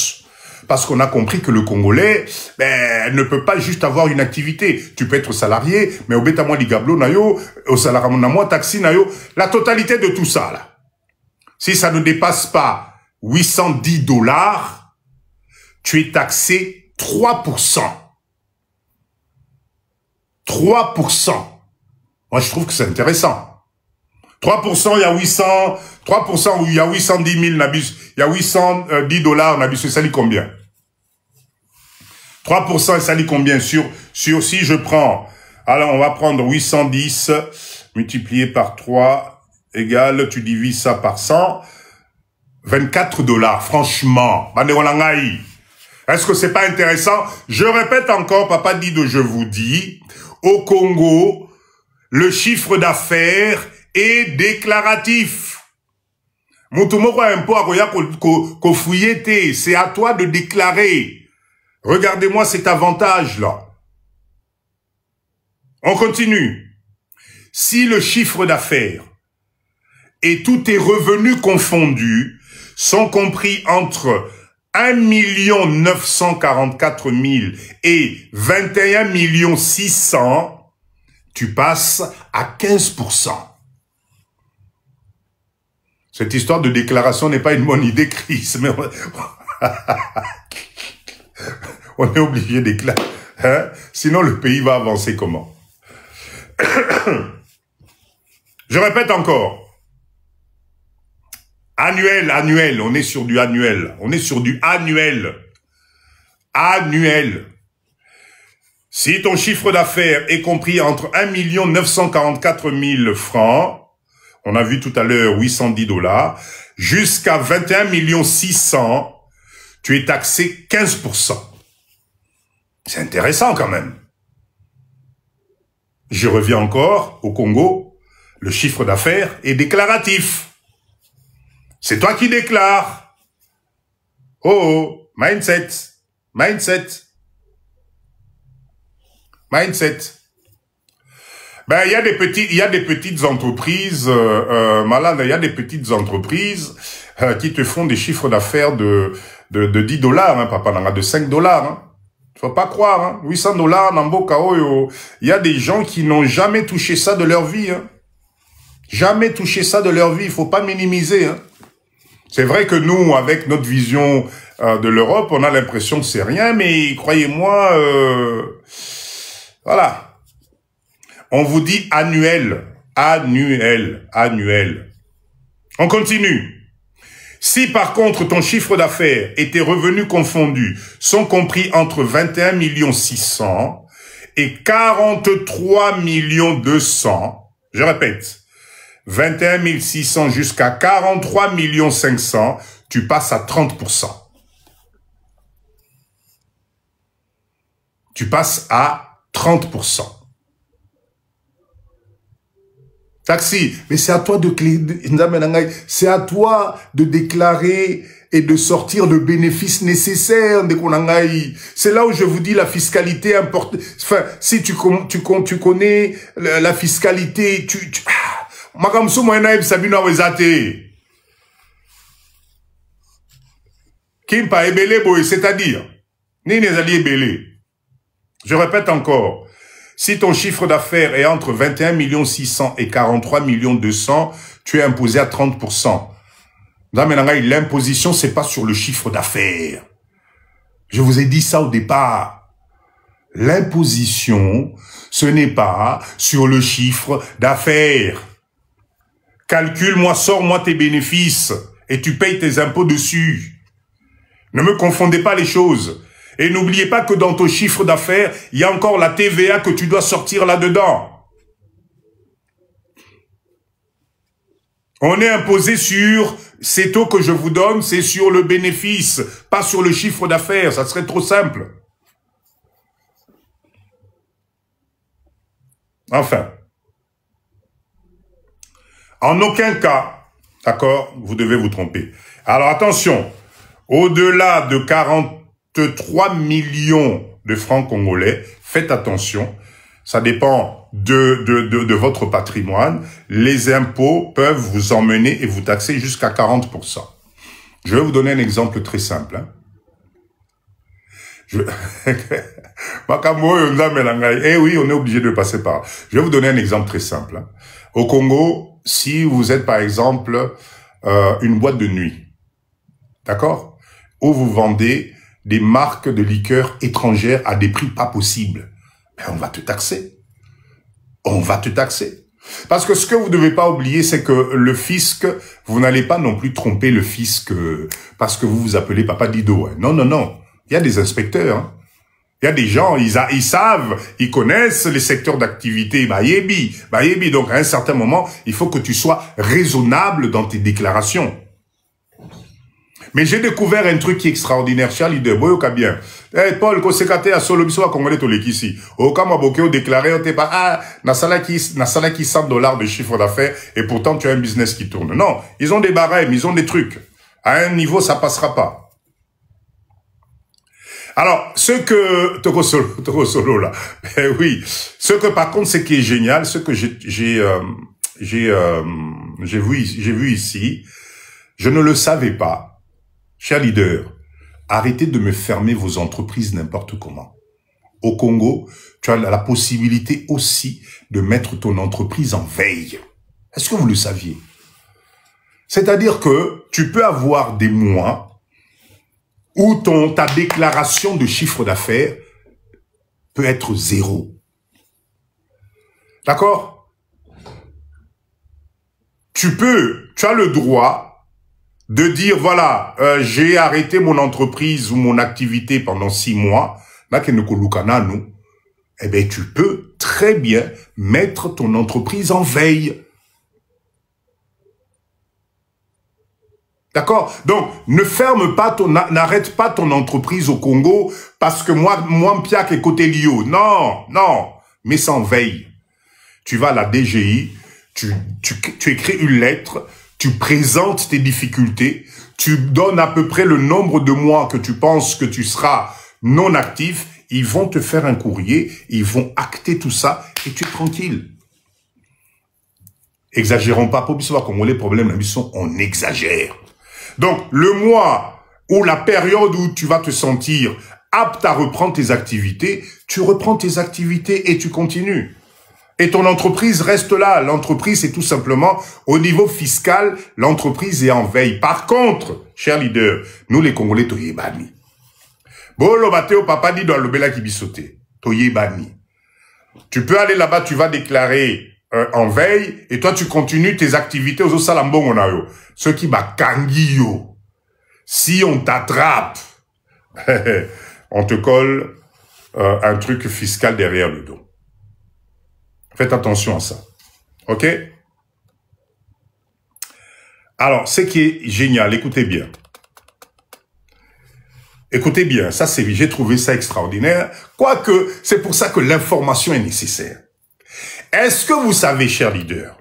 Parce qu'on a compris que le Congolais, ne peut pas juste avoir une activité. Tu peux être salarié, mais au bêta moi ligablo nayo, au salaire moi taxi nayo, la totalité de tout ça là. Si ça ne dépasse pas 810 dollars, tu es taxé 3%. 3%. Moi, je trouve que c'est intéressant. 3%, il y a 800, 3%, il y a 810 000 nabus, il y a 810 dollars nabus, ça dit combien? 3%, ça dit combien sur, si je prends, alors on va prendre 810 multiplié par 3 égale, tu divises ça par 100, 24 dollars, franchement. Est-ce que c'est pas intéressant? Je répète encore, Papa Dido, je vous dis, au Congo, le chiffre d'affaires est déclaratif. C'est à toi de déclarer. Regardez-moi cet avantage-là. On continue. Si le chiffre d'affaires et tous tes revenus confondus sont compris entre 1 944 000 et 21 600 000, tu passes à 15%. Cette histoire de déclaration n'est pas une bonne idée, Chris, mais on est obligé de déclarer. Hein? Sinon, le pays va avancer comment? Je répète encore. Annuel, annuel. On est sur du annuel. On est sur du annuel. Annuel. Si ton chiffre d'affaires est compris entre 1 944 000 francs, on a vu tout à l'heure 810 $, jusqu'à 21 600 000, tu es taxé 15%. C'est intéressant quand même. Je reviens encore au Congo, le chiffre d'affaires est déclaratif. C'est toi qui déclares. Oh, mindset, mindset. Mindset. Ben, il y a des petites entreprises, malade, il y a des petites entreprises qui te font des chiffres d'affaires de 10 $, hein, papa, de 5 $, hein. Faut pas croire, hein. 800 $, Namboka, Oyo. Il y a des gens qui n'ont jamais touché ça de leur vie, hein. Jamais touché ça de leur vie, il faut pas minimiser, hein. C'est vrai que nous, avec notre vision de l'Europe, on a l'impression que c'est rien, mais croyez-moi, voilà. On vous dit annuel, annuel, annuel. On continue. Si par contre ton chiffre d'affaires et tes revenus confondus sont compris entre 21 600 000 et 43 200 000, je répète, 21 600 jusqu'à 43 500 000, tu passes à 30%. Tu passes à 30%. Taxi, mais c'est à toi c'est à toi de déclarer et de sortir le bénéfice nécessaire. C'est là où je vous dis la fiscalité importante. Enfin, si tu connais la fiscalité, c'est-à-dire, je répète encore. Si ton chiffre d'affaires est entre 21 600 000 et 43 200 000, tu es imposé à 30%. L'imposition, c'est pas sur le chiffre d'affaires. Je vous ai dit ça au départ. L'imposition, ce n'est pas sur le chiffre d'affaires. Calcule-moi, sors-moi tes bénéfices et tu payes tes impôts dessus. Ne me confondez pas les choses. Et n'oubliez pas que dans ton chiffre d'affaires, il y a encore la TVA que tu dois sortir là-dedans. On est imposé sur ces taux que je vous donne, c'est sur le bénéfice, pas sur le chiffre d'affaires. Ça serait trop simple. Enfin. En aucun cas, d'accord, vous devez vous tromper. Alors attention, au-delà de 43 millions de francs congolais, faites attention, ça dépend de votre patrimoine, les impôts peuvent vous emmener et vous taxer jusqu'à 40%. Je vais vous donner un exemple très simple. Hein. Eh oui, on est obligé de passer par. Je vais vous donner un exemple très simple. Hein. Au Congo, si vous êtes par exemple une boîte de nuit, d'accord, où vous vendez des marques de liqueurs étrangères à des prix pas possibles, ben on va te taxer. On va te taxer. Parce que ce que vous ne devez pas oublier, c'est que le fisc, vous n'allez pas non plus tromper le fisc parce que vous vous appelez Papa Dido. Hein. Non, non, non. Il y a des inspecteurs. Hein. Il y a des gens, ils savent, ils connaissent les secteurs d'activité. Bayebi. Donc, à un certain moment, il faut que tu sois raisonnable dans tes déclarations. Mais j'ai découvert un truc qui est extraordinaire, cher leader. Boyoka bien. Eh, Paul, ko sekate a solo biso a congolais to lekisi. O kama bokeo déclaré, on t'es pas, nasala qui 100 $ de chiffre d'affaires, et pourtant tu as un business qui tourne. Non. Ils ont des barèmes, ils ont des trucs. À un niveau, ça passera pas. Alors, ce que, Toko Solo, là. Eh oui. Ce que, par contre, ce qui est génial, ce que j'ai vu ici, je ne le savais pas. Cher leader, arrêtez de me fermer vos entreprises n'importe comment. Au Congo, tu as la possibilité aussi de mettre ton entreprise en veille. Est-ce que vous le saviez? C'est-à-dire que tu peux avoir des mois où ta déclaration de chiffre d'affaires peut être 0. D'accord? Tu as le droit de dire, voilà, j'ai arrêté mon entreprise ou mon activité pendant 6 mois, là, eh bien, tu peux très bien mettre ton entreprise en veille. D'accord? Donc, ne ferme pas n'arrête pas ton entreprise au Congo parce que moi, Mpiak est côté Lio. Non, non, mais sans veille. Tu vas à la DGI, tu écris une lettre, tu présentes tes difficultés, tu donnes à peu près le nombre de mois que tu penses que tu seras non actif, ils vont te faire un courrier, ils vont acter tout ça et tu es tranquille. Exagérons pas, pour que Congolais, problème, on exagère. Donc, le mois ou la période où tu vas te sentir apte à reprendre tes activités, tu reprends tes activités et tu continues. Et ton entreprise reste là. L'entreprise, c'est tout simplement, au niveau fiscal, l'entreprise est en veille. Par contre, chers leaders, nous les Congolais, toyebani. Bolo bateo papa dit dans le bela qui bisoté. Toyebani. Tu peux aller là-bas, tu vas déclarer en veille, et toi tu continues tes activités aux salambon onayo. Ce qui va kangio. Si on t'attrape, on te colle un truc fiscal derrière le dos. Faites attention à ça. OK? Alors, ce qui est génial, écoutez bien. Écoutez bien, ça c'est, j'ai trouvé ça extraordinaire. Quoique, c'est pour ça que l'information est nécessaire. Est-ce que vous savez, chers leaders,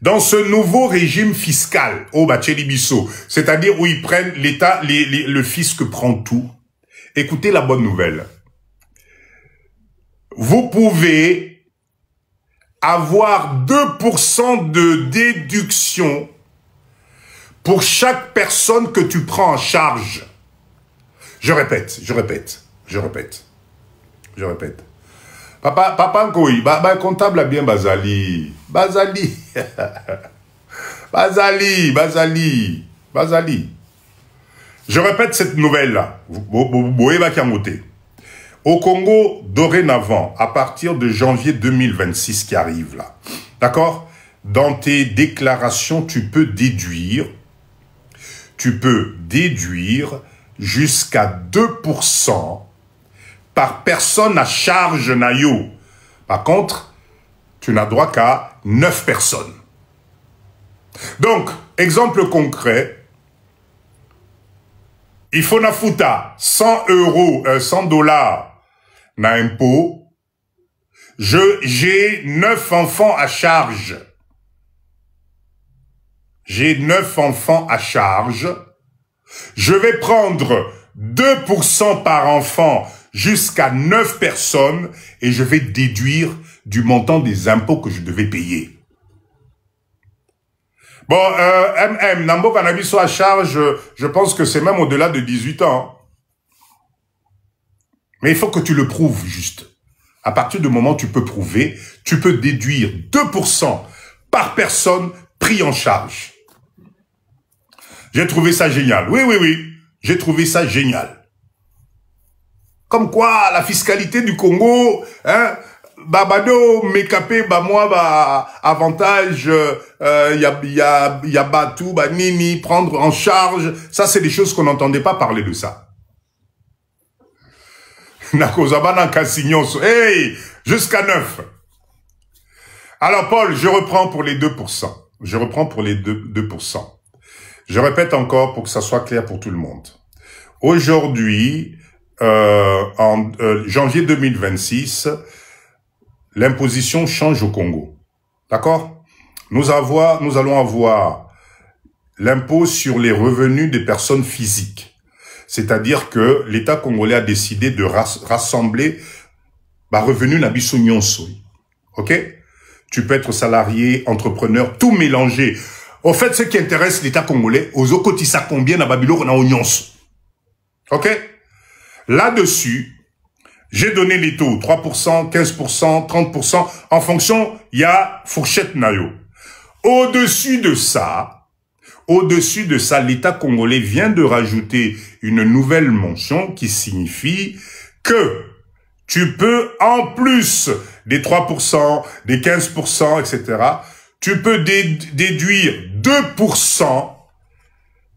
dans ce nouveau régime fiscal, au Bachelibiso, c'est-à-dire où ils prennent l'État, le fisc prend tout, écoutez la bonne nouvelle. Vous pouvez avoir 2% de déduction pour chaque personne que tu prends en charge. Je répète. Papa Nkoi, comptable a bien Bazali. Bazali. Je répète cette nouvelle-là. Au Congo, dorénavant, à partir de janvier 2026 qui arrive là, d'accord? Dans tes déclarations, tu peux déduire jusqu'à 2% par personne à charge nayo. Par contre, tu n'as droit qu'à 9 personnes. Donc, exemple concret, il faut na futa 100 $, na impôt. J'ai 9 enfants à charge. Je vais prendre 2% par enfant jusqu'à 9 personnes et je vais déduire du montant des impôts que je devais payer. Bon, Nambo Cannabis à charge, je pense que c'est même au-delà de 18 ans. Mais il faut que tu le prouves juste. À partir du moment où tu peux prouver, tu peux déduire 2% par personne pris en charge. J'ai trouvé ça génial. Oui. J'ai trouvé ça génial. Comme quoi, la fiscalité du Congo, hein, babado, mécapé, moi, avantage, y a batou, nini, prendre en charge. Ça, c'est des choses qu'on n'entendait pas parler de ça. Hey, jusqu'à 9. Alors, Paul, je reprends pour les 2%. Je répète encore pour que ça soit clair pour tout le monde. Aujourd'hui, en janvier 2026, l'imposition change au Congo. D'accord? Nous allons avoir l'impôt sur les revenus des personnes physiques. C'est-à-dire que l'État congolais a décidé de rassembler revenus nabiso nyonso. OK? Tu peux être salarié, entrepreneur, tout mélangé. Au fait, ce qui intéresse l'État congolais, aux okotisa combien na babilo na nyonso. OK? Là-dessus, j'ai donné les taux, 3%, 15%, 30%, en fonction, il y a fourchette nayo. Au-dessus de ça, l'État congolais vient de rajouter une nouvelle mention qui signifie que tu peux, en plus des 3%, des 15%, etc., tu peux déduire 2%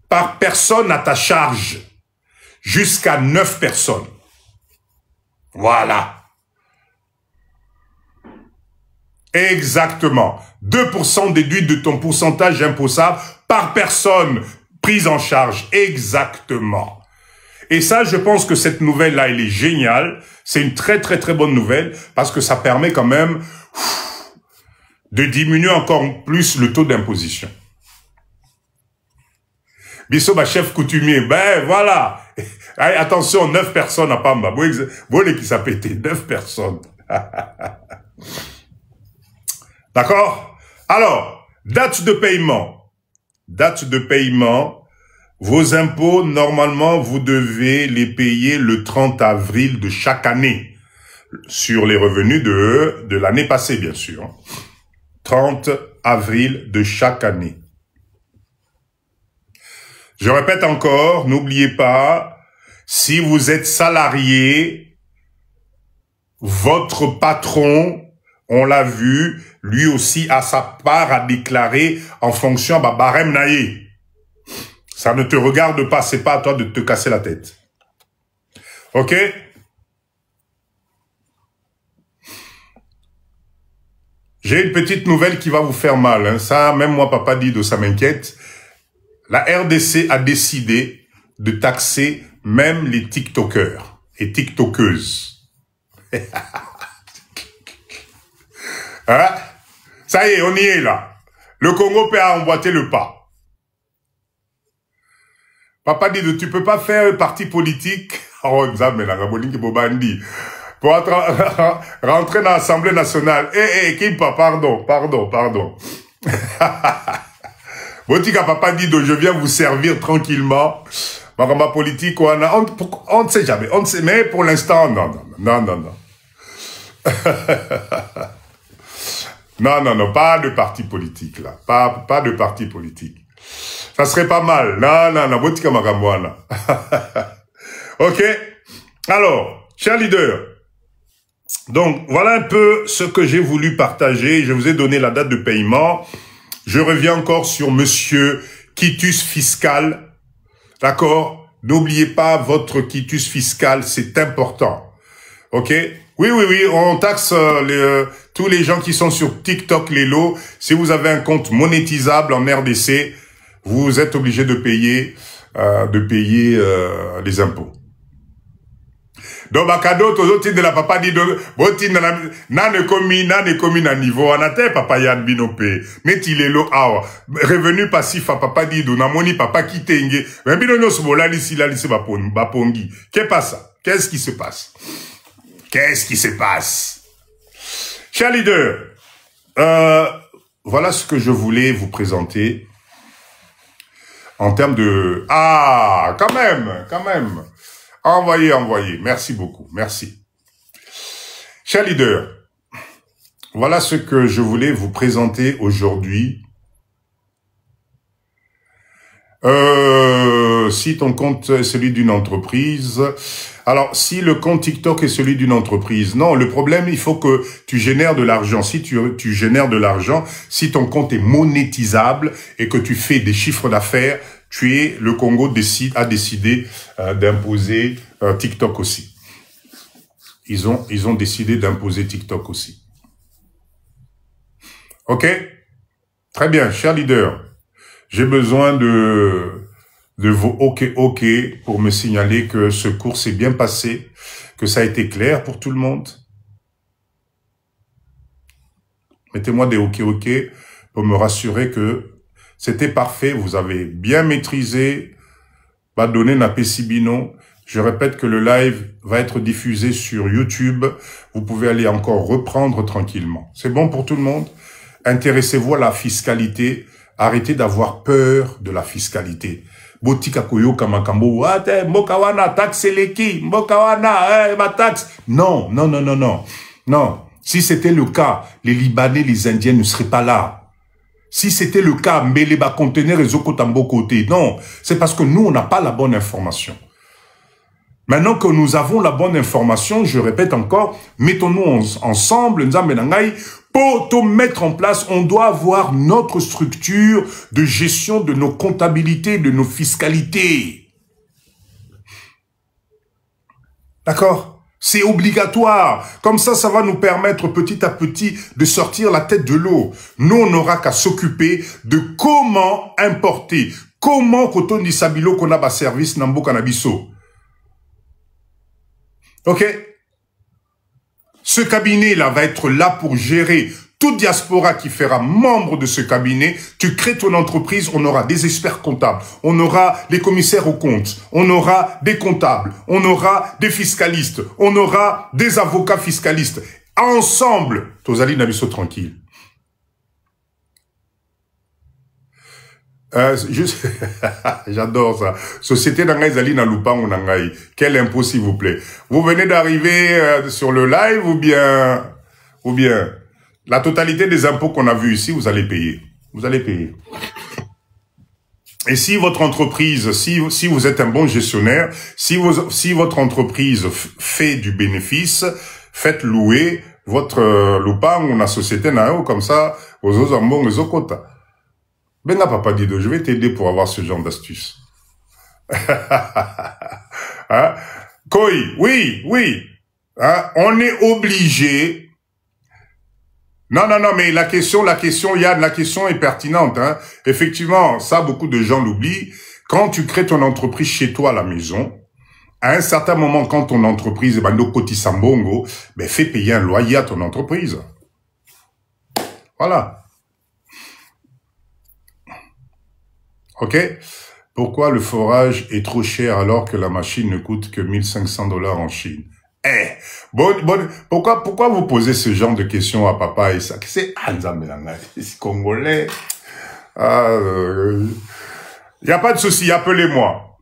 par personne à ta charge. Jusqu'à 9 personnes. Voilà. Exactement. 2% déduit de ton pourcentage imposable par personne prise en charge. Exactement. Et ça, je pense que cette nouvelle-là, elle est géniale. C'est une très, très, très bonne nouvelle parce que ça permet quand même de diminuer encore plus le taux d'imposition. Bisso, ma chef coutumier, ben voilà. Allez, attention, 9 personnes à Pamba. Vous qui s'appelle 9 personnes. D'accord? Alors, date de paiement. Date de paiement. Vos impôts, normalement, vous devez les payer le 30 avril de chaque année. Sur les revenus de l'année passée, bien sûr. 30 avril de chaque année. Je répète encore, n'oubliez pas, si vous êtes salarié, votre patron, on l'a vu, lui aussi a sa part à déclarer en fonction de barème naïe. Ça ne te regarde pas, c'est pas à toi de te casser la tête. Ok? J'ai une petite nouvelle qui va vous faire mal. Hein. Ça, même moi, Papa Dido, ça m'inquiète. La RDC a décidé de taxer même les TikTokers et TikTokeuses. Hein? Ça y est, on y est là. Le Congo peut emboîter le pas. Papa dit, tu peux pas faire un parti politique. Oh, pour rentrer dans l'Assemblée nationale. Kimpa, pardon. Botika Papa dit, je viens vous servir tranquillement. Ma politique, on ne sait jamais. On ne sait, mais pour l'instant, non. Non, pas de parti politique, là. Pas de parti politique. Ça serait pas mal. Non, Botika Magamboana. Ok? Alors, chers leaders, donc, voilà un peu ce que j'ai voulu partager. Je vous ai donné la date de paiement. Je reviens encore sur monsieur quitus fiscal. D'accord? N'oubliez pas votre quitus fiscal, c'est important. Ok? Oui, on taxe tous les gens qui sont sur TikTok, les lots. Si vous avez un compte monétisable en RDC, vous êtes obligé de payer les impôts. Donc, cadeau, tous de la papa dit, n'a commis na niveau, on a papa yad binopé, mais il est lo, revenu passif à papa dit, na moni papa qui tenge, mais binono sobola lisi bapongi. Qu'est-ce qui se passe? Qu'est-ce qui se passe? Chers leaders, voilà ce que je voulais vous présenter en termes de, quand même. Envoyez. Merci beaucoup. Merci. Chers leaders, voilà ce que je voulais vous présenter aujourd'hui. Si ton compte est celui d'une entreprise, alors si le compte TikTok est celui d'une entreprise, non, le problème, il faut que tu génères de l'argent. Si tu génères de l'argent, si ton compte est monétisable et que tu fais des chiffres d'affaires, le Congo a décidé d'imposer TikTok aussi. Ils ont décidé d'imposer TikTok aussi. Ok? Très bien, chers leaders. J'ai besoin de vos OK pour me signaler que ce cours s'est bien passé, que ça a été clair pour tout le monde. Mettez-moi des OK pour me rassurer que c'était parfait, vous avez bien maîtrisé, donné na Pessibino. Je répète que le live va être diffusé sur YouTube. Vous pouvez aller encore reprendre tranquillement. C'est bon pour tout le monde? Intéressez-vous à la fiscalité. Arrêtez d'avoir peur de la fiscalité. Botika koyo kamakambo, mokawana taxe leki, mokawana ma taxe. Non. Si c'était le cas, les Libanais, les Indiens ne seraient pas là. Si c'était le cas, mais les bas conteneurs et Zokotambo côté, non, c'est parce que nous, on n'a pas la bonne information. Maintenant que nous avons la bonne information, je répète encore, mettons-nous ensemble, pour Pour tout mettre en place, on doit avoir notre structure de gestion de nos comptabilités, de nos fiscalités. D'accord? C'est obligatoire. Comme ça, ça va nous permettre petit à petit de sortir la tête de l'eau. Nous, on n'aura qu'à s'occuper de comment importer, comment Koton di Sabilo qu'on a bas service Nambo Canabiso. Ok? Ce cabinet-là va être là pour gérer toute diaspora qui fera membre de ce cabinet. Tu crées ton entreprise, on aura des experts comptables, on aura des commissaires aux comptes, on aura des comptables, on aura des fiscalistes, on aura des avocats fiscalistes. Ensemble, Tozali Nabiso tranquille. J'adore ça. Société d'Angaï Zali na Lupang Nangaï. Quel impôt s'il vous plaît. Vous venez d'arriver sur le live ou bien la totalité des impôts qu'on a vus ici, vous allez payer. Vous allez payer. Et si votre entreprise, si vous êtes un bon gestionnaire, si votre entreprise fait du bénéfice, faites louer votre Lupang ou la société Nao comme ça, aux Ozambon et aux Okota. Benga Papa Dido, je vais t'aider pour avoir ce genre d'astuce. Hein? Koi, oui. Hein? On est obligé. Non, mais la question est pertinente. Hein? Effectivement, ça, beaucoup de gens l'oublient. Quand tu crées ton entreprise chez toi à la maison, à un certain moment, quand ton entreprise, fais payer un loyer à ton entreprise. Voilà. Ok? Pourquoi le forage est trop cher alors que la machine ne coûte que 1500 $ en Chine? Pourquoi vous posez ce genre de questions à papa et ça? C'est Congolais. Y a pas de souci, appelez-moi.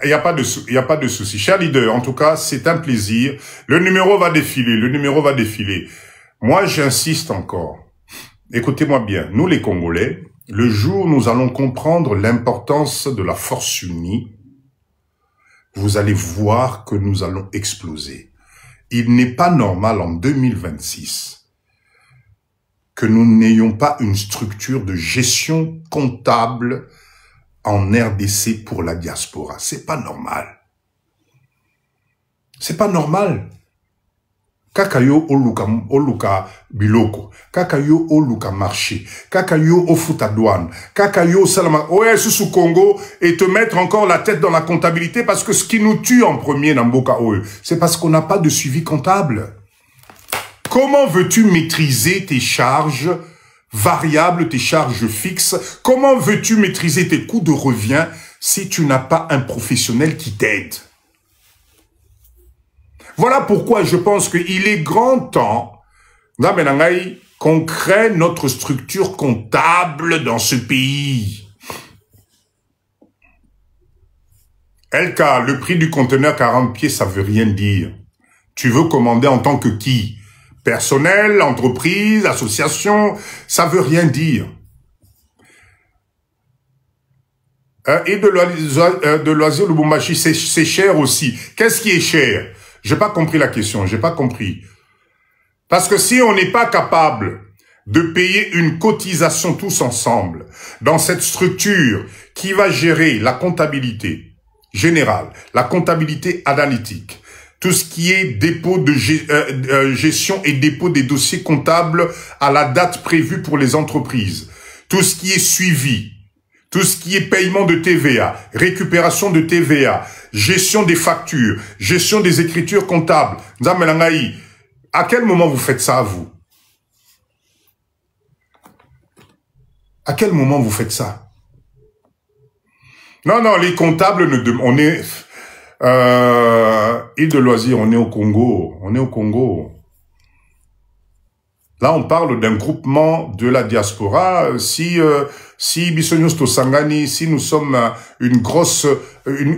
Y a pas de souci. Cher leader, en tout cas, c'est un plaisir. Le numéro va défiler. Moi, j'insiste encore. Écoutez-moi bien. Nous, les Congolais, le jour où nous allons comprendre l'importance de la force unie, vous allez voir que nous allons exploser. Il n'est pas normal en 2026 que nous n'ayons pas une structure de gestion comptable en RDC pour la diaspora. C'est pas normal. C'est pas normal. Kakayo oluka biloko, kakayo oluka marché, kakayo ofuta douane, kakayo salama, ouais, sous Congo, et te mettre encore la tête dans la comptabilité parce que ce qui nous tue en premier dans Mboka Oe, c'est parce qu'on n'a pas de suivi comptable. Comment veux-tu maîtriser tes charges variables, tes charges fixes? Comment veux-tu maîtriser tes coûts de revient si tu n'as pas un professionnel qui t'aide? Voilà pourquoi je pense qu'il est grand temps qu'on crée notre structure comptable dans ce pays. LK, le prix du conteneur 40 pieds, ça veut rien dire. Tu veux commander en tant que qui? Personnel, entreprise, association, ça veut rien dire. Et de loisirs Lubumbashi, c'est cher aussi. Qu'est-ce qui est cher? J'ai pas compris la question, j'ai pas compris. Parce que si on n'est pas capable de payer une cotisation tous ensemble dans cette structure qui va gérer la comptabilité générale, la comptabilité analytique, tout ce qui est dépôt de gestion et dépôt des dossiers comptables à la date prévue pour les entreprises, tout ce qui est suivi, tout ce qui est paiement de TVA, récupération de TVA, gestion des factures, gestion des écritures comptables. À quel moment vous faites ça, vous? À quel moment vous faites ça? Non, les comptables, on est... île de loisirs, on est au Congo. Là, on parle d'un groupement de la diaspora. Si Bissonios Tosangani, si nous sommes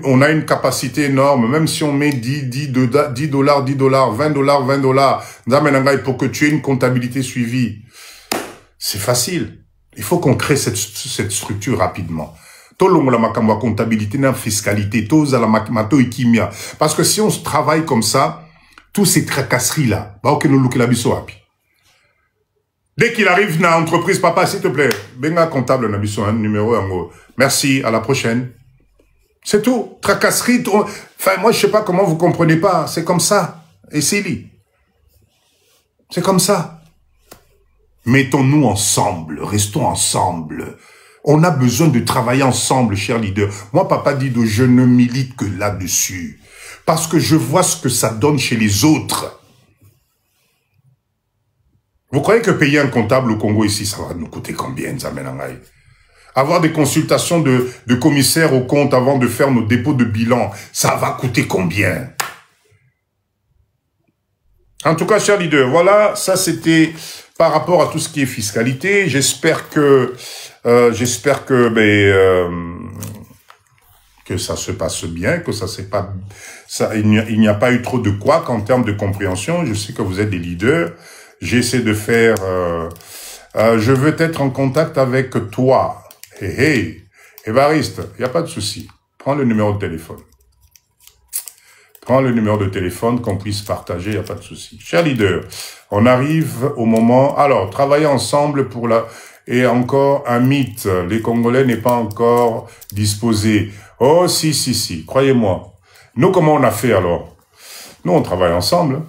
on a une capacité énorme, même si on met 10 $, 20 $, pour que tu aies une comptabilité suivie, c'est facile. Il faut qu'on crée cette structure rapidement. La comptabilité, la fiscalité, parce que si on travaille comme ça, tous ces tracasseries-là, Dès qu'il arrive dans l'entreprise, papa, s'il te plaît, benga comptable, nabiso, un numéro, en gros. Merci, à la prochaine. C'est tout. Tracasserie. Enfin, moi, je sais pas comment vous comprenez pas. C'est comme ça. Et c'est lui. C'est comme ça. Mettons-nous ensemble. Restons ensemble. On a besoin de travailler ensemble, chers leaders. Moi, papa Dido, je ne milite que là-dessus. Parce que je vois ce que ça donne chez les autres. Vous croyez que payer un comptable au Congo ici, ça va nous coûter combien, Nzamenangaï? Avoir des consultations de commissaires au compte avant de faire nos dépôts de bilan, ça va coûter combien? En tout cas, chers leaders, voilà, ça c'était par rapport à tout ce qui est fiscalité. J'espère que ça se passe bien, que ça c'est pas, ça, il n'y a pas eu trop de couacs en termes de compréhension. Je sais que vous êtes des leaders. J'essaie de faire, je veux être en contact avec toi. Hey, Évariste, il n'y a pas de souci. Prends le numéro de téléphone. Prends le numéro de téléphone qu'on puisse partager, il n'y a pas de souci. Chers leaders, on arrive au moment... Alors, travailler ensemble pour la... Et encore un mythe, les Congolais n'est pas encore disposés. Oh, si, croyez-moi. Nous, comment on a fait alors? Nous, on travaille ensemble.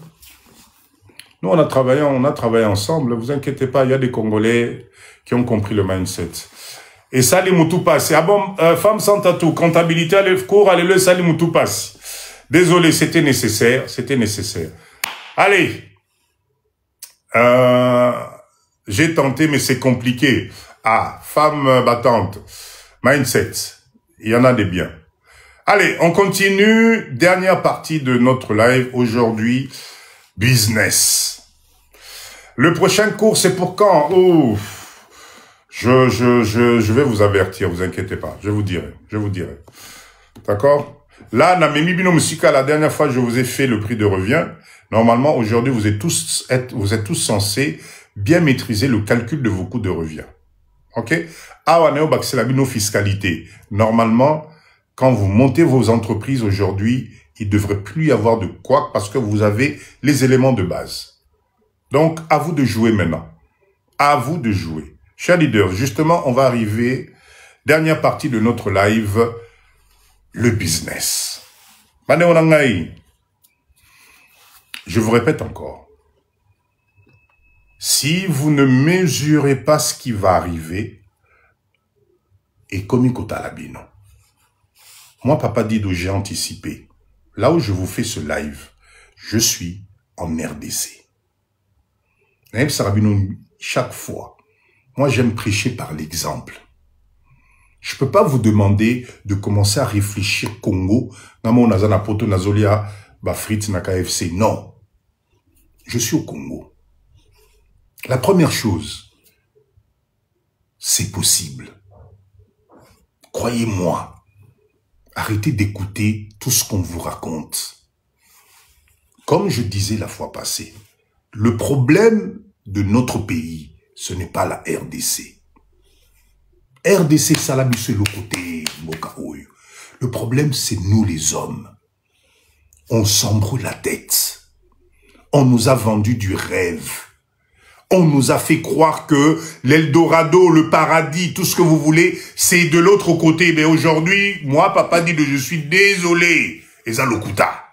Nous, on a travaillé ensemble. Ne vous inquiétez pas, il y a des Congolais qui ont compris le mindset. Et Sali Moutou passe. Ah bon, femme sans tatou, comptabilité, allez, cours, allez, le Sali Moutou passe. Désolé, c'était nécessaire, Allez. J'ai tenté, mais c'est compliqué. Ah, femme battante. Mindset. Il y en a des biens. Allez, on continue. Dernière partie de notre live aujourd'hui. Business. Le prochain cours, c'est pour quand? Oh, je vais vous avertir, vous inquiétez pas. Je vous dirai. D'accord? Là, Namemi Bino Musika, la dernière fois, je vous ai fait le prix de revient. Normalement, aujourd'hui, vous êtes tous censés bien maîtriser le calcul de vos coûts de revient. Ok? Awaneo Baxela Bino fiscalité. Normalement, quand vous montez vos entreprises aujourd'hui, il ne devrait plus y avoir de quoi parce que vous avez les éléments de base. Donc, à vous de jouer maintenant. À vous de jouer. Chers leaders, justement, on va arriver, dernière partie de notre live, le business. Je vous répète encore. Si vous ne mesurez pas ce qui va arriver, et comme Kotalabino. Moi, Papa Dido, j'ai anticipé. Là où je vous fais ce live, je suis en RDC. Chaque fois, moi j'aime prêcher par l'exemple. Je peux pas vous demander de commencer à réfléchir Congo, non. Je suis au Congo. La première chose, c'est possible. Croyez-moi. Arrêtez d'écouter tout ce qu'on vous raconte. Comme je disais la fois passée, le problème de notre pays, ce n'est pas la RDC. RDC, Salabi, c'est le côté Mokaoui. Le problème, c'est nous les hommes. On s'embrouille la tête. On nous a vendu du rêve. On nous a fait croire que l'Eldorado, le paradis, tout ce que vous voulez, c'est de l'autre côté. Mais aujourd'hui, moi, Papa Dido, je suis désolé. Et ça, l'Okuta.